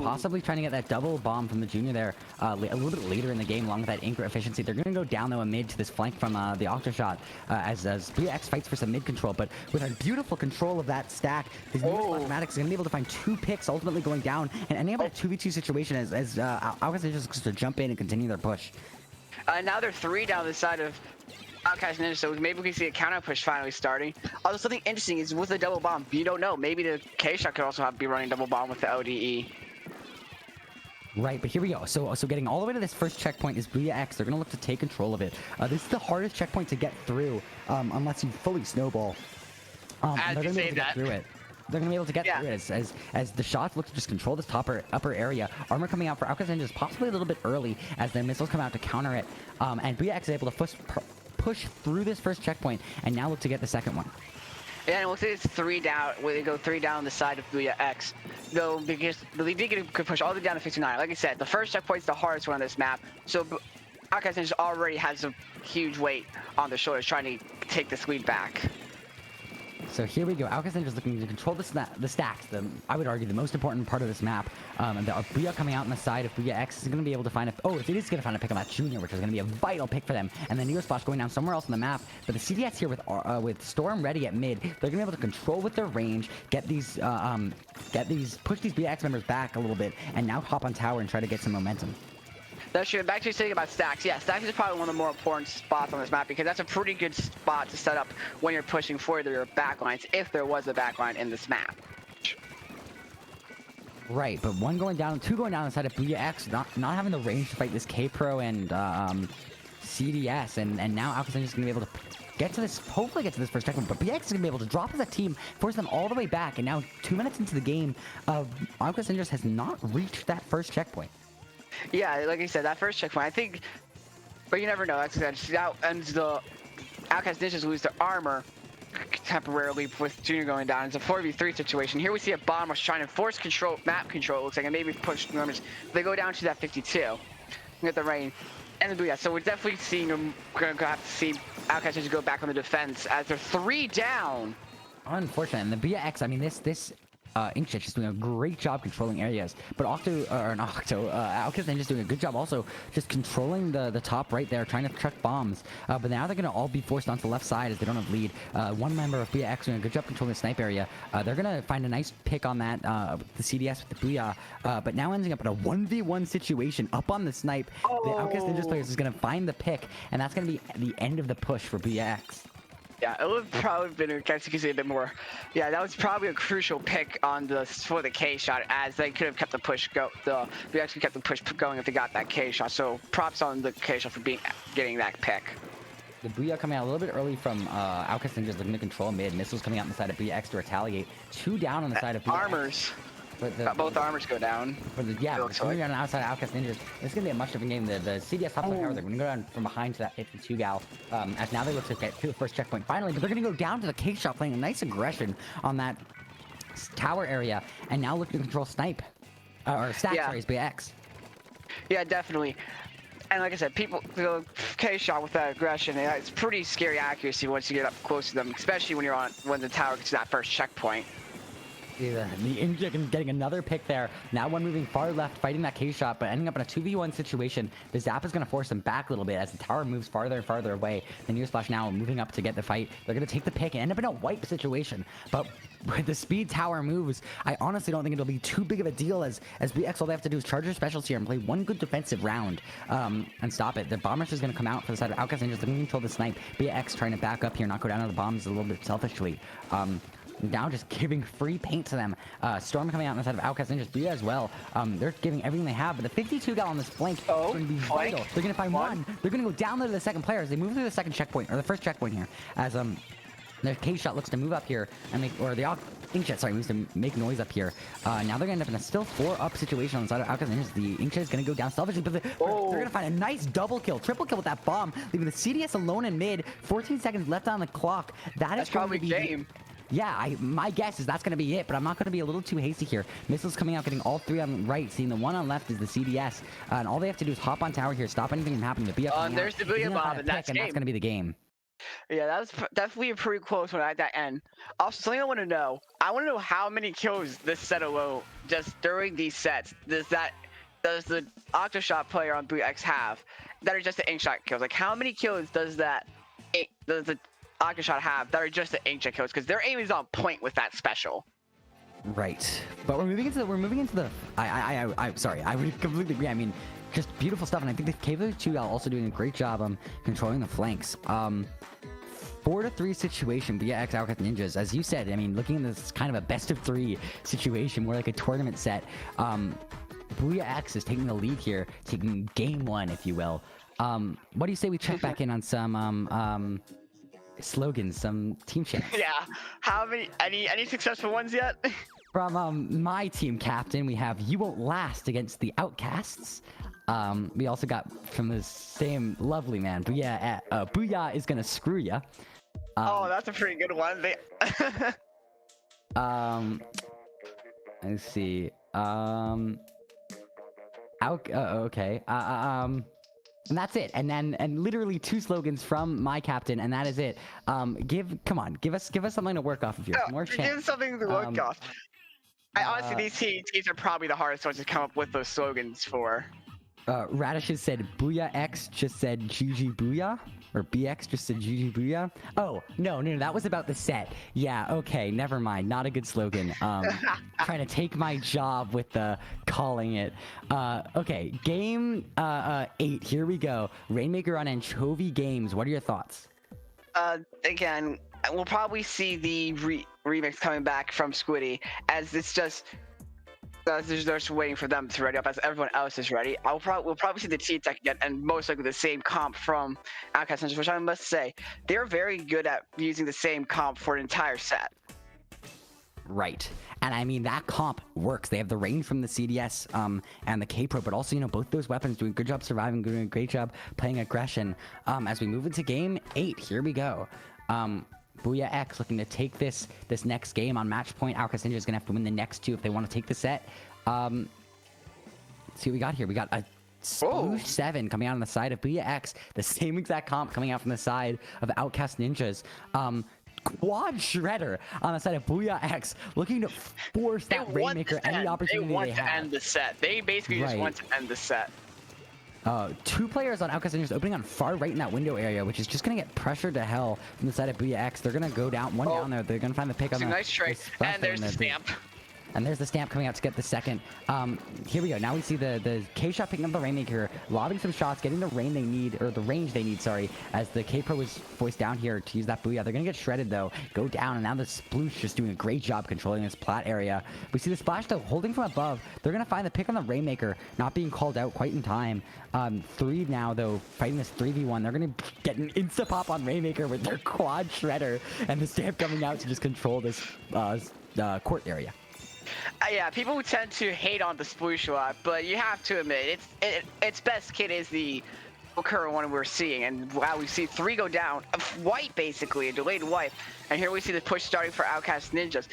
possibly trying to get that double bomb from the junior there a little bit later in the game, along with that Anchor efficiency. They're going to go down, though, a mid to this flank from the Octashot as Booyah X fights for some mid control. But with a beautiful control of that stack, his new automatics is going to be able to find 2 picks, ultimately going down and ending up in a 2v2 situation as Outcast is just to jump in and continue their push. Now they're 3 down the side of Outcast Ninja, so maybe we can see a counter push finally starting. Also, something interesting is with the double bomb, you don't know. Maybe the K-Shot could also be running double bomb with the ODE. Right, but here we go. So getting all the way to this first checkpoint is Booyah X. They're going to look to take control of it. This is the hardest checkpoint to get through, unless you fully snowball. As you say that. Through it. They're going to be able to get through it as the shots look to just control this upper area. Armor coming out for Outcast Ninjas possibly a little bit early as their missiles come out to counter it. And Booyah X is able to push through this first checkpoint and now look to get the second one. Yeah, and it looks like it's 3 down, where they go 3 down the side of Booyah X. Though, because the lead could push all the way down to 59. Like I said, the first checkpoint's the hardest one on this map. So Outcast Ninja already has a huge weight on their shoulders trying to take this lead back. So here we go. Outcast Ninja is looking to control the stacks. I would argue the most important part of this map. And the Booyah coming out on the side of Booyah X is going to be able to find it is going to find a pick on that junior, which is going to be a vital pick for them. And then Neo Splash going down somewhere else on the map. But the CDS here with Storm ready at mid, they're going to be able to control with their range, push these Booyah X members back a little bit, and now hop on tower and try to get some momentum. That's true. Back to saying about stacks. Yeah, stacks is probably one of the more important spots on this map because that's a pretty good spot to set up when you're pushing for your backlines, if there was a backline in this map. Right, but 1 going down, 2 going down inside of Booyah X, not having the range to fight this K-Pro and CDS, and now Outcast is going to be able to hopefully get to this first checkpoint, but Booyah X is going to be able to drop as a team, force them all the way back, and now 2 minutes into the game, Outcast Ninjas has not reached that first checkpoint. Yeah, like I said, that first checkpoint, I think, but you never know. That's that ends the Outcast Ninjas lose their armor temporarily with Junior going down. It's a 4v3 situation. Here we see a bomb rush trying to force map control, it looks like, and maybe push numbers. They go down to that 52. Get the rain. And the Booyah. So we're definitely seeing them, going to have to see Outcast Ninjas go back on the defense as they're 3 down. Unfortunate. And the Booyah X, I mean, this Inkjet just doing a great job controlling areas, but Outcast Ninja's doing a good job also just controlling the top right there, trying to chuck bombs. But now they're going to all be forced onto the left side as they don't have lead. One member of Booyah X doing a good job controlling the snipe area. They're going to find a nice pick on that, the CDS with the Booyah, but now ending up in a 1v1 situation up on the snipe. The Outcast Ninjas players is going to find the pick, and that's going to be the end of the push for Booyah X. Yeah, it would have probably been, I guess you could say, a bit more. Yeah, that was probably a crucial pick for the K shot, as they could have kept the push we actually kept the push going if they got that K shot. So props on the K shot for getting that pick. The Booyah coming out a little bit early from Outcast Ninjas looking to control mid. Missiles coming out on the side of Booyah X to retaliate. 2 down on the side of Booyah Armors. But both armors go down. Coming down outside Outcast Ninjas, it's going to be a much different game. The CDS top tower, they're going to go down from behind to that 52 gal, as now they look to get to the first checkpoint finally, but they're going to go down to the K shot, playing a nice aggression on that tower area, and now looking to control snipe. Or stack, sorry, is BX. Yeah, definitely. And like I said, the K shot with that aggression, it's pretty scary accuracy once you get up close to them, especially when the tower gets to that first checkpoint. The Inject getting another pick there. Now one moving far left, fighting that K shot, but ending up in a 2v1 situation. The Zap is going to force them back a little bit as the tower moves farther and farther away. The Near Splash now moving up to get the fight. They're going to take the pick and end up in a wipe situation. But with the speed tower moves, I honestly don't think it'll be too big of a deal as BX, all they have to do is charge their specials here and play one good defensive round and stop it. The Bomber is going to come out for the side of Outcast Ninjas, looking to control the snipe. BX trying to back up here, not go down to the bombs a little bit selfishly. Now just giving free paint to them. Storm coming out on the side of Outcast Ninjas, Booyah as well. They're giving everything they have, but the 52 gal on this flank is going to be vital. They're going to find one. They're going to go down there to the second player as they move through the second checkpoint, or the first checkpoint here, as their K shot looks to move up here and make, or the Inkjet, sorry, moves to make noise up here. Now they're going to end up in a still 4-up situation on the side of Outcast Ninjas. The Inkjet is going to go down selfishly, but they're going to find a nice double kill, triple kill with that bomb, leaving the CDS alone in mid. 14 seconds left on the clock. That's probably game. Yeah, my guess is that's going to be it, but I'm not going to be a little too hasty here. Missiles coming out, getting all 3 on the right, seeing the one on left is the CDS, and all they have to do is hop on tower here, stop anything from happening. The BF there's the Booyah bomb, and that's going to be the game. Yeah, that was definitely a pretty close one at that end. Also, something I want to know how many kills this set alone, just during these sets, does the Octoshot player on Booyah X have that are just the Inkshot kills? Like, how many kills does the Octoshot have that are just the Inkjet kills, because their aim is on point with that special. Right, but we're moving into the. I'm sorry, I would completely agree. I mean, just beautiful stuff, and I think the KV2 are also doing a great job controlling the flanks. 4-3 situation, Booyah X Outcast Ninjas, as you said. I mean, looking at this kind of a best of 3 situation, more like a tournament set. Booyah X is taking the lead here, taking game 1, if you will. What do you say we check back in on some slogans, some team chants? Yeah, how many? Any successful ones yet? From my team captain, we have "You Won't Last" against the Outcasts. We also got from the same lovely man, Booyah is gonna screw ya. That's a pretty good one. Let's see. Okay. And that's it. And literally 2 slogans from my captain, and that is it. Give us something to work off of here. More chance. Give something to work off. Honestly, these teams are probably the hardest ones to come up with those slogans for. Radish has said Booyah X just said GG Booyah, or BX just said GG Booyah. Oh, no, that was about the set. Yeah, okay, never mind. Not a good slogan. Trying to take my job with the calling it. Okay, game 8, here we go. Rainmaker on Anchovy Games. What are your thoughts? Again, we'll probably see the remix coming back from Squiddy, as it's just they're just waiting for them to ready up as everyone else is ready. We'll probably see the T-Tech again, and most likely the same comp from Outcast Ninjas, which I must say, they're very good at using the same comp for an entire set. Right. And I mean, that comp works. They have the range from the CDS and the K-Pro, but also, both those weapons doing a good job surviving, doing a great job playing aggression. As we move into game 8, here we go. Booyah X looking to take this next game on match point. Outcast Ninja is going to have to win the next 2 if they want to take the set. Let's see what we got here. We got a Sploosh 7 coming out on the side of Booyah X. The same exact comp coming out from the side of Outcast Ninjas. quad shredder on the side of Booyah X, looking to force that Rainmaker any opportunity they have. to end the set. They basically just want to end the set. 2 players on Outcast Ninjas opening on far right in that window area, which is just going to get pressured to hell from the side of Booyah X. They're going to go down, one down there. They're going to find the pick on the... Nice trade. And there's the stamp. And there's the stamp coming out to get the second. Here we go. Now we see the K-Shot picking up the Rainmaker, lobbing some shots, getting the range they need, sorry, as the K-Pro is voiced down here to use that Booyah. They're going to get shredded, though. Go down, and now the Sploosh just doing a great job controlling this plat area. We see the Splash, though, holding from above. They're going to find the pick on the Rainmaker, not being called out quite in time. 3 now, though, fighting this 3v1. They're going to get an insta-pop on Rainmaker with their quad shredder, and the stamp coming out to just control this court area. Yeah, people tend to hate on the Sploosh a lot, but you have to admit, its best kit is the current one we're seeing. And wow, we see 3 go down, a wipe basically, a delayed wipe. And here we see the push starting for Outcast Ninjas.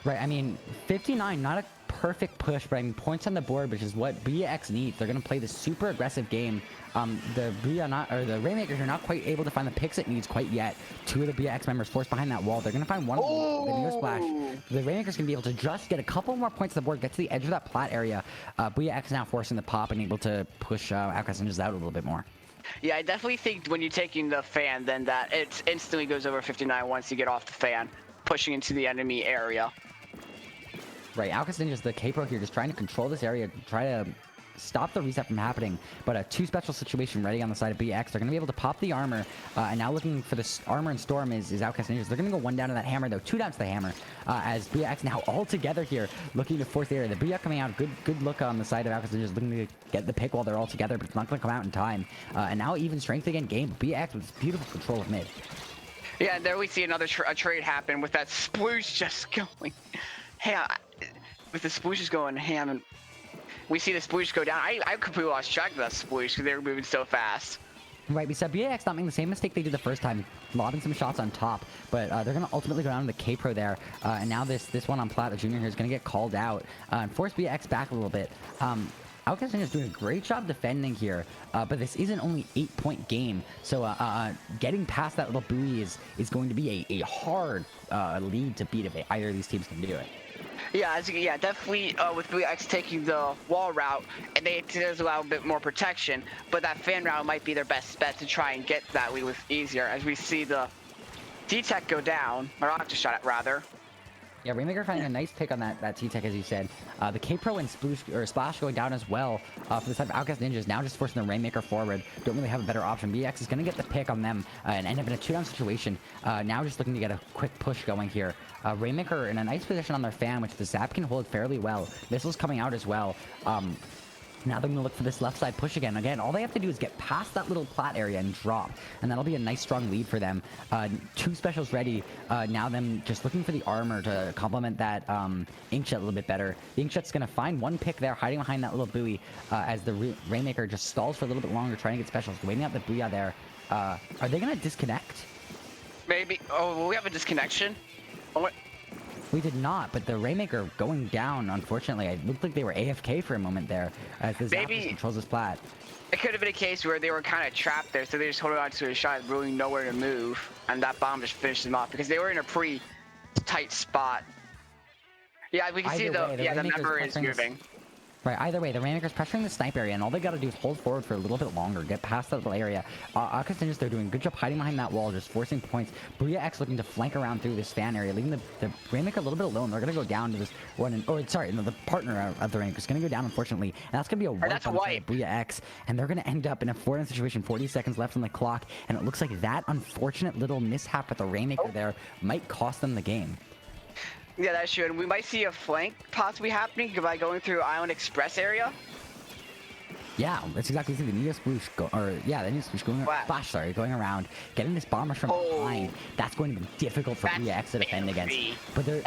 Right, I mean, 59, not a perfect push, but I mean, points on the board, which is what Booyah X needs. They're going to play this super aggressive game. The Rainmakers are not quite able to find the picks it needs quite yet. 2 of the Booyah X members forced behind that wall. They're going to find one with the Neo Splash. The Rainmakers can be able to just get a couple more points on the board, get to the edge of that plat area. Booyah X now forcing the pop and able to push Outcast Ninjas out a little bit more. Yeah, I definitely think when you're taking the fan, then that it instantly goes over 59 once you get off the fan, pushing into the enemy area. Right, Outcast Ninjas, the K-Pro here, just trying to control this area, try to stop the reset from happening. But a 2 special situation ready on the side of Booyah X. They're going to be able to pop the armor, and now looking for this armor and storm is Outcast Ninjas. They're going to go 1 down to that hammer, though, 2 down to the hammer, as Booyah X now all together here, looking to force the area. The Booyah coming out, good look on the side of Outcast Ninjas, looking to get the pick while they're all together, but it's not going to come out in time. And now even strength again game. Booyah X with beautiful control of mid. Yeah, and there we see another trade happen with that Sploosh just going ham. With the Sploosh going ham, and we see the Sploosh go down. I completely lost track of that Sploosh because they were moving so fast. Right, we saw Booyah X not making the same mistake they did the first time, lobbing some shots on top, but they're going to ultimately go down to the K-Pro there, and now this one on Plat, the junior here, is going to get called out, and force Booyah X back a little bit. Outcast Ninja is doing a great job defending here, but this is an only 8-point game, so getting past that little buoy is going to be a hard lead to beat if either of these teams can do it. Yeah, definitely with Booyah X taking the wall route, and there's allow a bit more protection, but that fan route might be their best bet to try and get that lead with easier, as we see the D-Tech go down, or Octashot rather. Yeah, Rainmaker finding a nice pick on that T-Tech, as you said. The K-Pro and Splash going down as well for the side of Outcast Ninjas, now just forcing the Rainmaker forward. Don't really have a better option. BX is going to get the pick on them and end up in a 2-down situation. Now just looking to get a quick push going here. Rainmaker in a nice position on their fan, which the Zap can hold fairly well. Missiles coming out as well. Now they're going to look for this left side push again. Again, all they have to do is get past that little plat area and drop. And that'll be a nice strong lead for them. 2 specials ready. Now them just looking for the armor to complement that Inkjet a little bit better. The Inkjet's going to find one pick there, hiding behind that little buoy as the Rainmaker just stalls for a little bit longer, trying to get specials. Waiting out the Booyah there. Are they going to disconnect? Maybe. Oh, will we have a disconnection? Oh, what? We did not, but the Rainmaker going down, unfortunately. It looked like they were AFK for a moment there as the Zap controls this plat. It could have been a case where they were kind of trapped there, so they just holding on to a shot, really nowhere to move, and that bomb just finished them off because they were in a pretty tight spot. Yeah, we can see the member is moving. Right, either way, the Rainmaker's pressuring the snipe area, and all they gotta do is hold forward for a little bit longer, get past that little area. Outcast Ninjas, they're doing a good job hiding behind that wall, just forcing points. Booyah X looking to flank around through this fan area, leaving the Rainmaker a little bit alone. They're gonna go down to this one, the partner of the Rainmaker is gonna go down, unfortunately, and that's gonna be a wipe on Booyah X, and they're gonna end up in a 4-down situation, 40 seconds left on the clock, and it looks like that unfortunate little mishap with the Rainmaker there might cost them the game. Yeah, that's true. And we might see a flank possibly happening by going through Island Express area. Yeah, that's exactly the Neo Sploosh going around, getting this bomb rush from behind. That's going to be difficult for Booyah X to defend against. But they're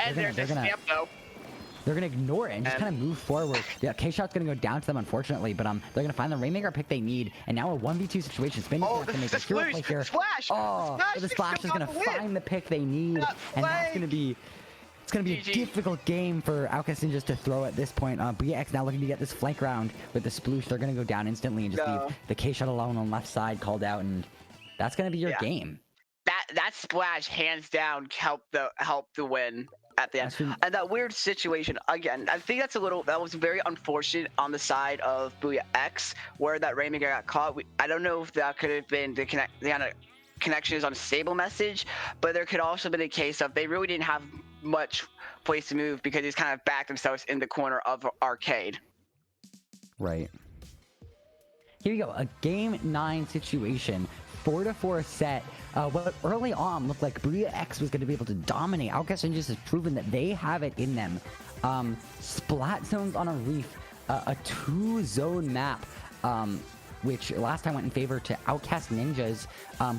gonna ignore it and just kind of move forward. Yeah, K-Shot's gonna go down to them, unfortunately, but they're gonna find the Rainmaker pick they need, and now a 1v2 situation. Spinning to make a hero play here. The Splash is gonna find the pick they need, and that's gonna be. It's going to be a difficult game for Outcast Ninjas to throw at this point. Booyah X now looking to get this flank round with the Sploosh. They're going to go down instantly and just leave the K-Shot alone on left side called out, and that's going to be your game. that splash hands down helped the win at the end. And that weird situation again, I think that was very unfortunate on the side of Booyah X, where that Rainmaker got caught. I don't know if that could have been the connection is unstable message, but there could also be a case of they really didn't have much place to move because he's kind of backed themselves in the corner of arcade. Right. Here we go, a game 9 situation. 4-4 set. What early on looked like Booyah X was going to be able to dominate. Outcast Ninjas has proven that they have it in them. Splat zones on a reef, a 2-zone map, which last time went in favor to Outcast Ninjas,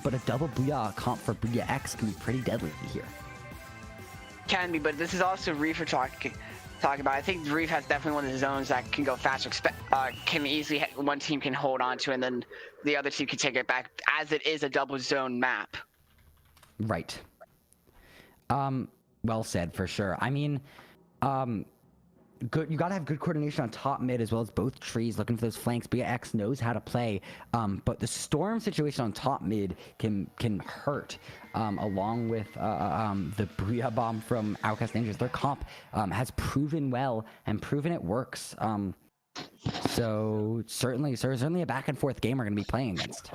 but a double Booyah comp for Booyah X can be pretty deadly here. Can be, but this is also Reef we're talking about. I think Reef has definitely one of the zones that can go faster. Can easily one team can hold on to, and then the other team can take it back, as it is a double zone map. Right. Well said for sure. I mean, good. You gotta have good coordination on top mid as well as both trees, looking for those flanks. Booyah X knows how to play, but the storm situation on top mid can hurt. Along with the Booyah bomb from Outcast Ninjas, their comp has proven well and proven it works. So certainly a back and forth game we're gonna be playing against.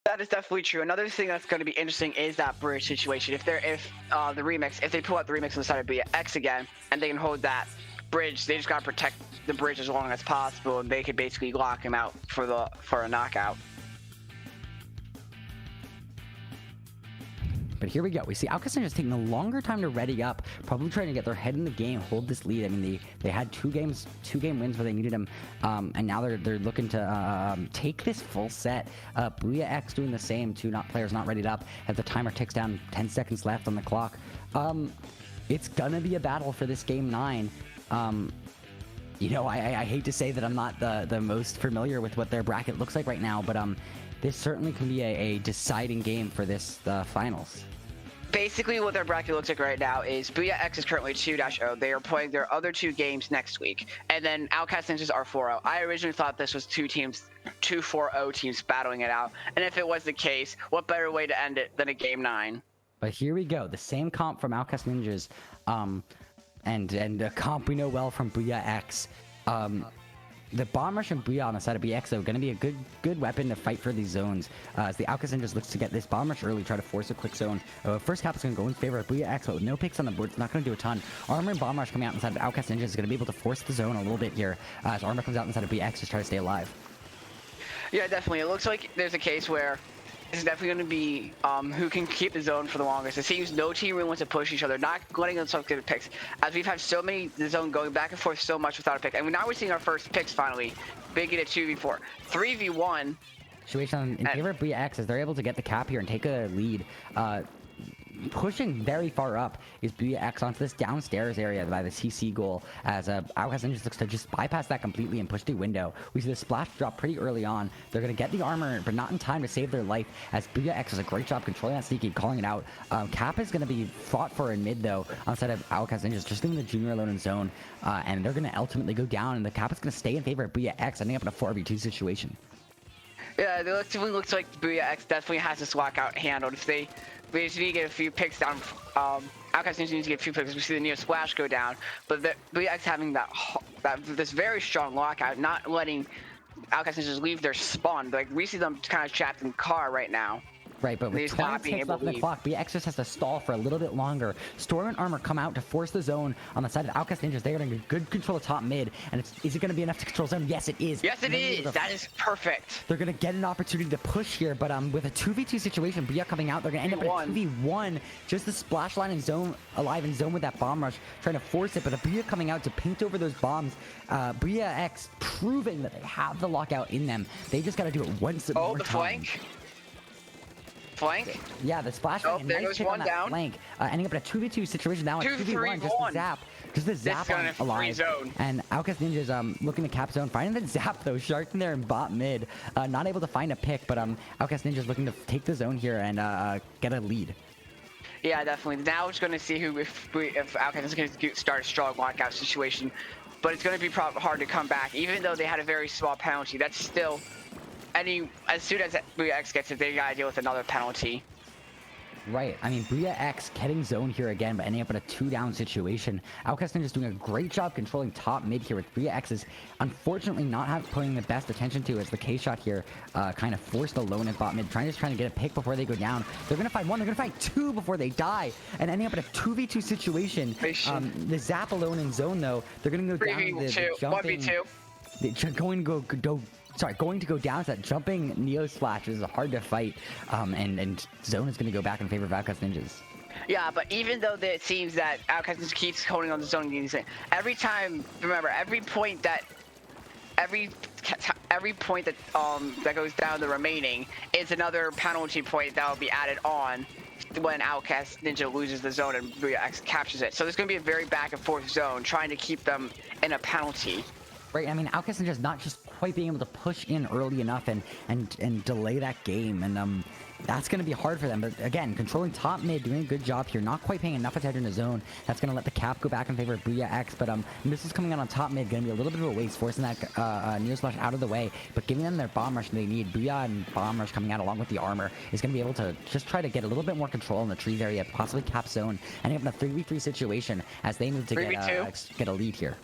That is definitely true. Another thing that's going to be interesting is that bridge situation. If they pull out the remix on the side of Booyah X again, and they can hold that bridge, they just got to protect the bridge as long as possible, and they could basically lock him out for a knockout. But here we go. We see Outcast Ninjas taking a longer time to ready up, probably trying to get their head in the game, hold this lead. I mean, they had two game wins where they needed them, and now they're looking to take this full set. Booyah X doing the same. Players not readied up as the timer ticks down. 10 seconds left on the clock. It's gonna be a battle for this game 9. You know, I hate to say that I'm not the most familiar with what their bracket looks like right now, but this certainly can be a deciding game for this finals. Basically, what their bracket looks like right now is Booyah X is currently 2-0. They are playing their other 2 games next week. And then Outcast Ninjas are 4-0. I originally thought this was 2 4-0 teams battling it out. And if it was the case, what better way to end it than a game 9? But here we go. The same comp from Outcast Ninjas, and a comp we know well from Booyah X. The Bomb Rush and Booyah on the side of BX, though, going to be a good weapon to fight for these zones. As the Outcast Ninjas looks to get this Bomb Rush early, try to force a quick zone. First cap is going to go in favor of Booyah X, but with no picks on the board, it's not going to do a ton. Armor and Bomb Rush coming out inside of Outcast Ninjas is going to be able to force the zone a little bit here. As Armor comes out inside of Booyah X, just try to stay alive. Yeah, definitely. It looks like there's a case where it's definitely going to be who can keep the zone for the longest. It seems no team really wants to push each other, not letting themselves get picks. As we've had so many, the zone going back and forth so much without a pick. And now we're seeing our first picks finally. Big at 2v4. 3v1. Situation in favor of Booyah X as they're able to get the cap here and take a lead. Pushing very far up is Booyah X onto this downstairs area by the CC goal as Outcast Ninjas looks to just bypass that completely and push the window. We see the splash drop pretty early on. They're going to get the armor, but not in time to save their life as Booyah X does a great job controlling that sneaky, calling it out. Cap is going to be fought for in mid, though, on the side of Outcast Ninjas, just leaving the junior alone in zone, and they're going to ultimately go down, and the cap is going to stay in favor of Booyah X, ending up in a 4v2 situation. Yeah, it looks like Booyah X definitely has this lockout handled. If they just need to get a few picks down, Outcast Ninjas need to get a few picks. We see the Neo Splash go down, but Booyah X having this very strong lockout, not letting Outcast Ninjas leave their spawn. Like, we see them kind of trapped in car right now. Right, but with 20 ticks left on the clock, Booyah X just has to stall for a little bit longer. Storm and Armor come out to force the zone on the side of Outcast Ninjas. They are going to get good control of top mid, and is it going to be enough to control zone? Yes, it is. Yes, it is. That is perfect. They're going to get an opportunity to push here, but with a 2v2 situation, Booyah coming out, they're going to end up in a 2v1. Just the splash line and zone, alive in zone with that bomb rush, trying to force it, but a Booyah coming out to paint over those bombs. Booyah X proving that they have the lockout in them. They just got to do it once more time. The flank. Flank? Yeah, the splash. Oh, there goes one down. Flank, ending up in a 2v2 situation now. 2v1, just the zap on alive. And Outcast Ninjas looking to cap zone, finding the zap though, Shark in there and bot mid, not able to find a pick, but Outcast Ninjas looking to take the zone here and get a lead. Yeah, definitely. Now it's going to see if Outcast is going to start a strong lockout situation, but it's going to be hard to come back, even though they had a very small penalty. That's still. As soon as Booyah X gets it, they gotta deal with another penalty. Right. I mean, Booyah X getting zoned here again, but ending up in a 2-down situation. Outcast Ninja's doing a great job controlling top mid here, with Booyah X is unfortunately not putting the best attention to, as the K-shot here kind of forced alone at bot mid, trying to get a pick before they go down. They're going to find one, they're going to find two before they die, and ending up in a 2v2 situation. The Zap alone in zone, though, they're going to go down the jumping... 1v2. Going to go down to that jumping Neo Splash is hard to fight, and zone is going to go back in favor of Outcast Ninjas. Yeah, but even though it seems that Outcast Ninjas keeps holding on to zone games, every time, remember, every point that that goes down the remaining is another penalty point that will be added on when Outcast Ninja loses the zone and Booyah X captures it. So there's going to be a very back and forth zone trying to keep them in a penalty. Right, I mean, Outcast Ninja's not just quite being able to push in early enough and delay that game, and that's going to be hard for them. But again, controlling top mid, doing a good job here, not quite paying enough attention to zone. That's going to let the cap go back in favor of Booyah X, but missiles coming out on top mid, going to be a little bit of a waste, forcing that Neo Splash out of the way, but giving them their bomb rush they need. Booyah and bomb rush coming out along with the armor is going to be able to just try to get a little bit more control in the trees area, possibly cap zone, and have a 3v3 situation as they move to get a lead here.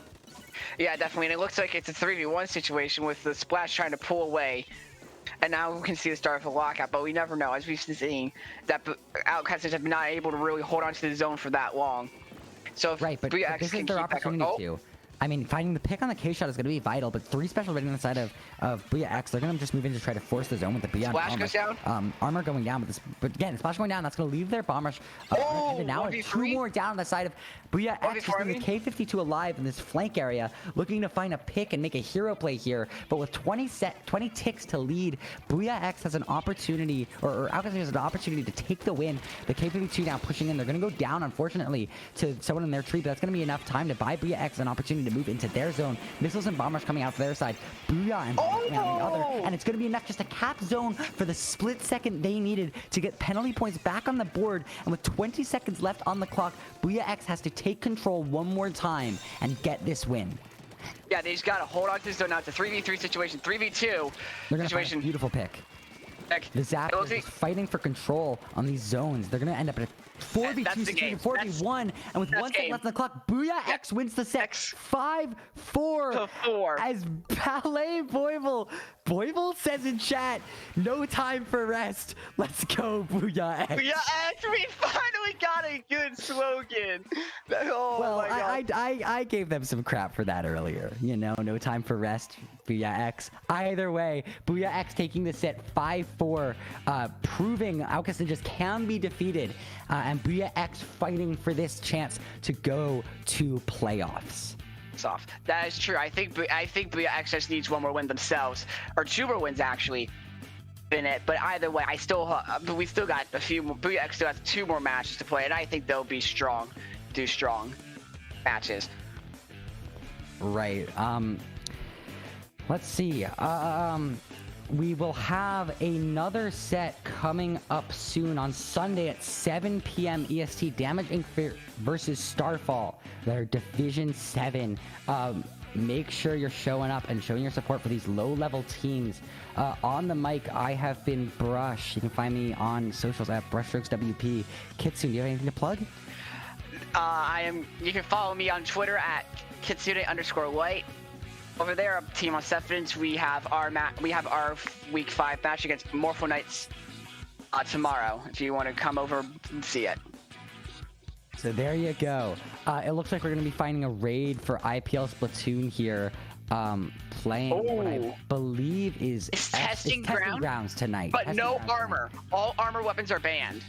Yeah, definitely, and it looks like it's a 3v1 situation with the Splash trying to pull away. And now we can see the start of a lockout, but we never know. As we've been seeing, that Outcasts have been not able to really hold on to the zone for that long. So if right, but this is their opportunity to. I mean, finding the pick on the K-shot is going to be vital, but 3 special ready on the side of Booyah X. They're going to just move in to try to force the zone with the Booyah. Splash goes down? Armor going down, but again, Splash going down, that's going to leave their bomb rush. And now 2 more down on the side of Booyah X, just the K-52 alive in this flank area, looking to find a pick and make a hero play here. But with 20 ticks to lead, Booyah X has an opportunity, or Outcast has an opportunity to take the win. The K-52 now pushing in. They're going to go down, unfortunately, to someone in their tree, but that's going to be enough time to buy Booyah X an opportunity to move into their zone. Missiles and bomb rush coming out for their side. Booyah and on the other. And it's going to be enough just to cap zone for the split second they needed to get penalty points back on the board. And with 20 seconds left on the clock, Booyah X has to take control one more time and get this win. Yeah, they just got to hold on to the zone now. It's a 3v3 situation, 3v2 situation. Beautiful pick. The Zap is fighting for control on these zones. They're going to end up in a 4v2 situation, 4v1, and with 1 second left on the clock, Booyah X wins the set 5-4 as Ballet Boivel says in chat, no time for rest. Let's go, Booyah X. Booyah X, we finally got a good slogan. Oh, well, my God. I gave them some crap for that earlier. You know, no time for rest, Booyah X. Either way, Booyah X taking the set 5-4, proving Outcast Ninjas can be defeated, and Booyah X fighting for this chance to go to playoffs. Off. That is true. I think Booyah X just needs one more win themselves, or 2 more wins actually in it. But either way, we still got a few more. Booyah X still has 2 more matches to play, and I think they'll be strong, do strong matches. Right. Let's see. We will have another set coming up soon on Sunday at 7 p.m. EST. Damage Inc. versus Starfall. They're Division 7. Make sure you're showing up and showing your support for these low-level teams. On the mic, I have been Brush. You can find me on socials at BrushstrokesWP. Kitsune, do you have anything to plug? You can follow me on Twitter at Kitsune_Light. Over there, Team on Sephiroth, we have our Week 5 match against Morpho Knights tomorrow. If you want to come over and see it. So there you go. It looks like we're going to be finding a raid for IPL Splatoon here, playing what I believe is testing grounds tonight. But no armor. All armor weapons are banned.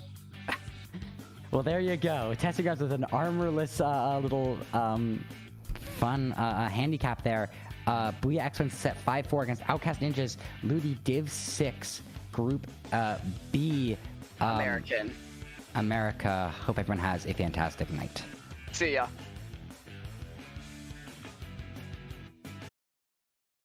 Well, there you go. Testing grounds with an armorless little fun handicap there. Booyah X wins set 5-4 against Outcast Ninjas. LUTI Div 6 Group B. America. Hope everyone has a fantastic night. See ya.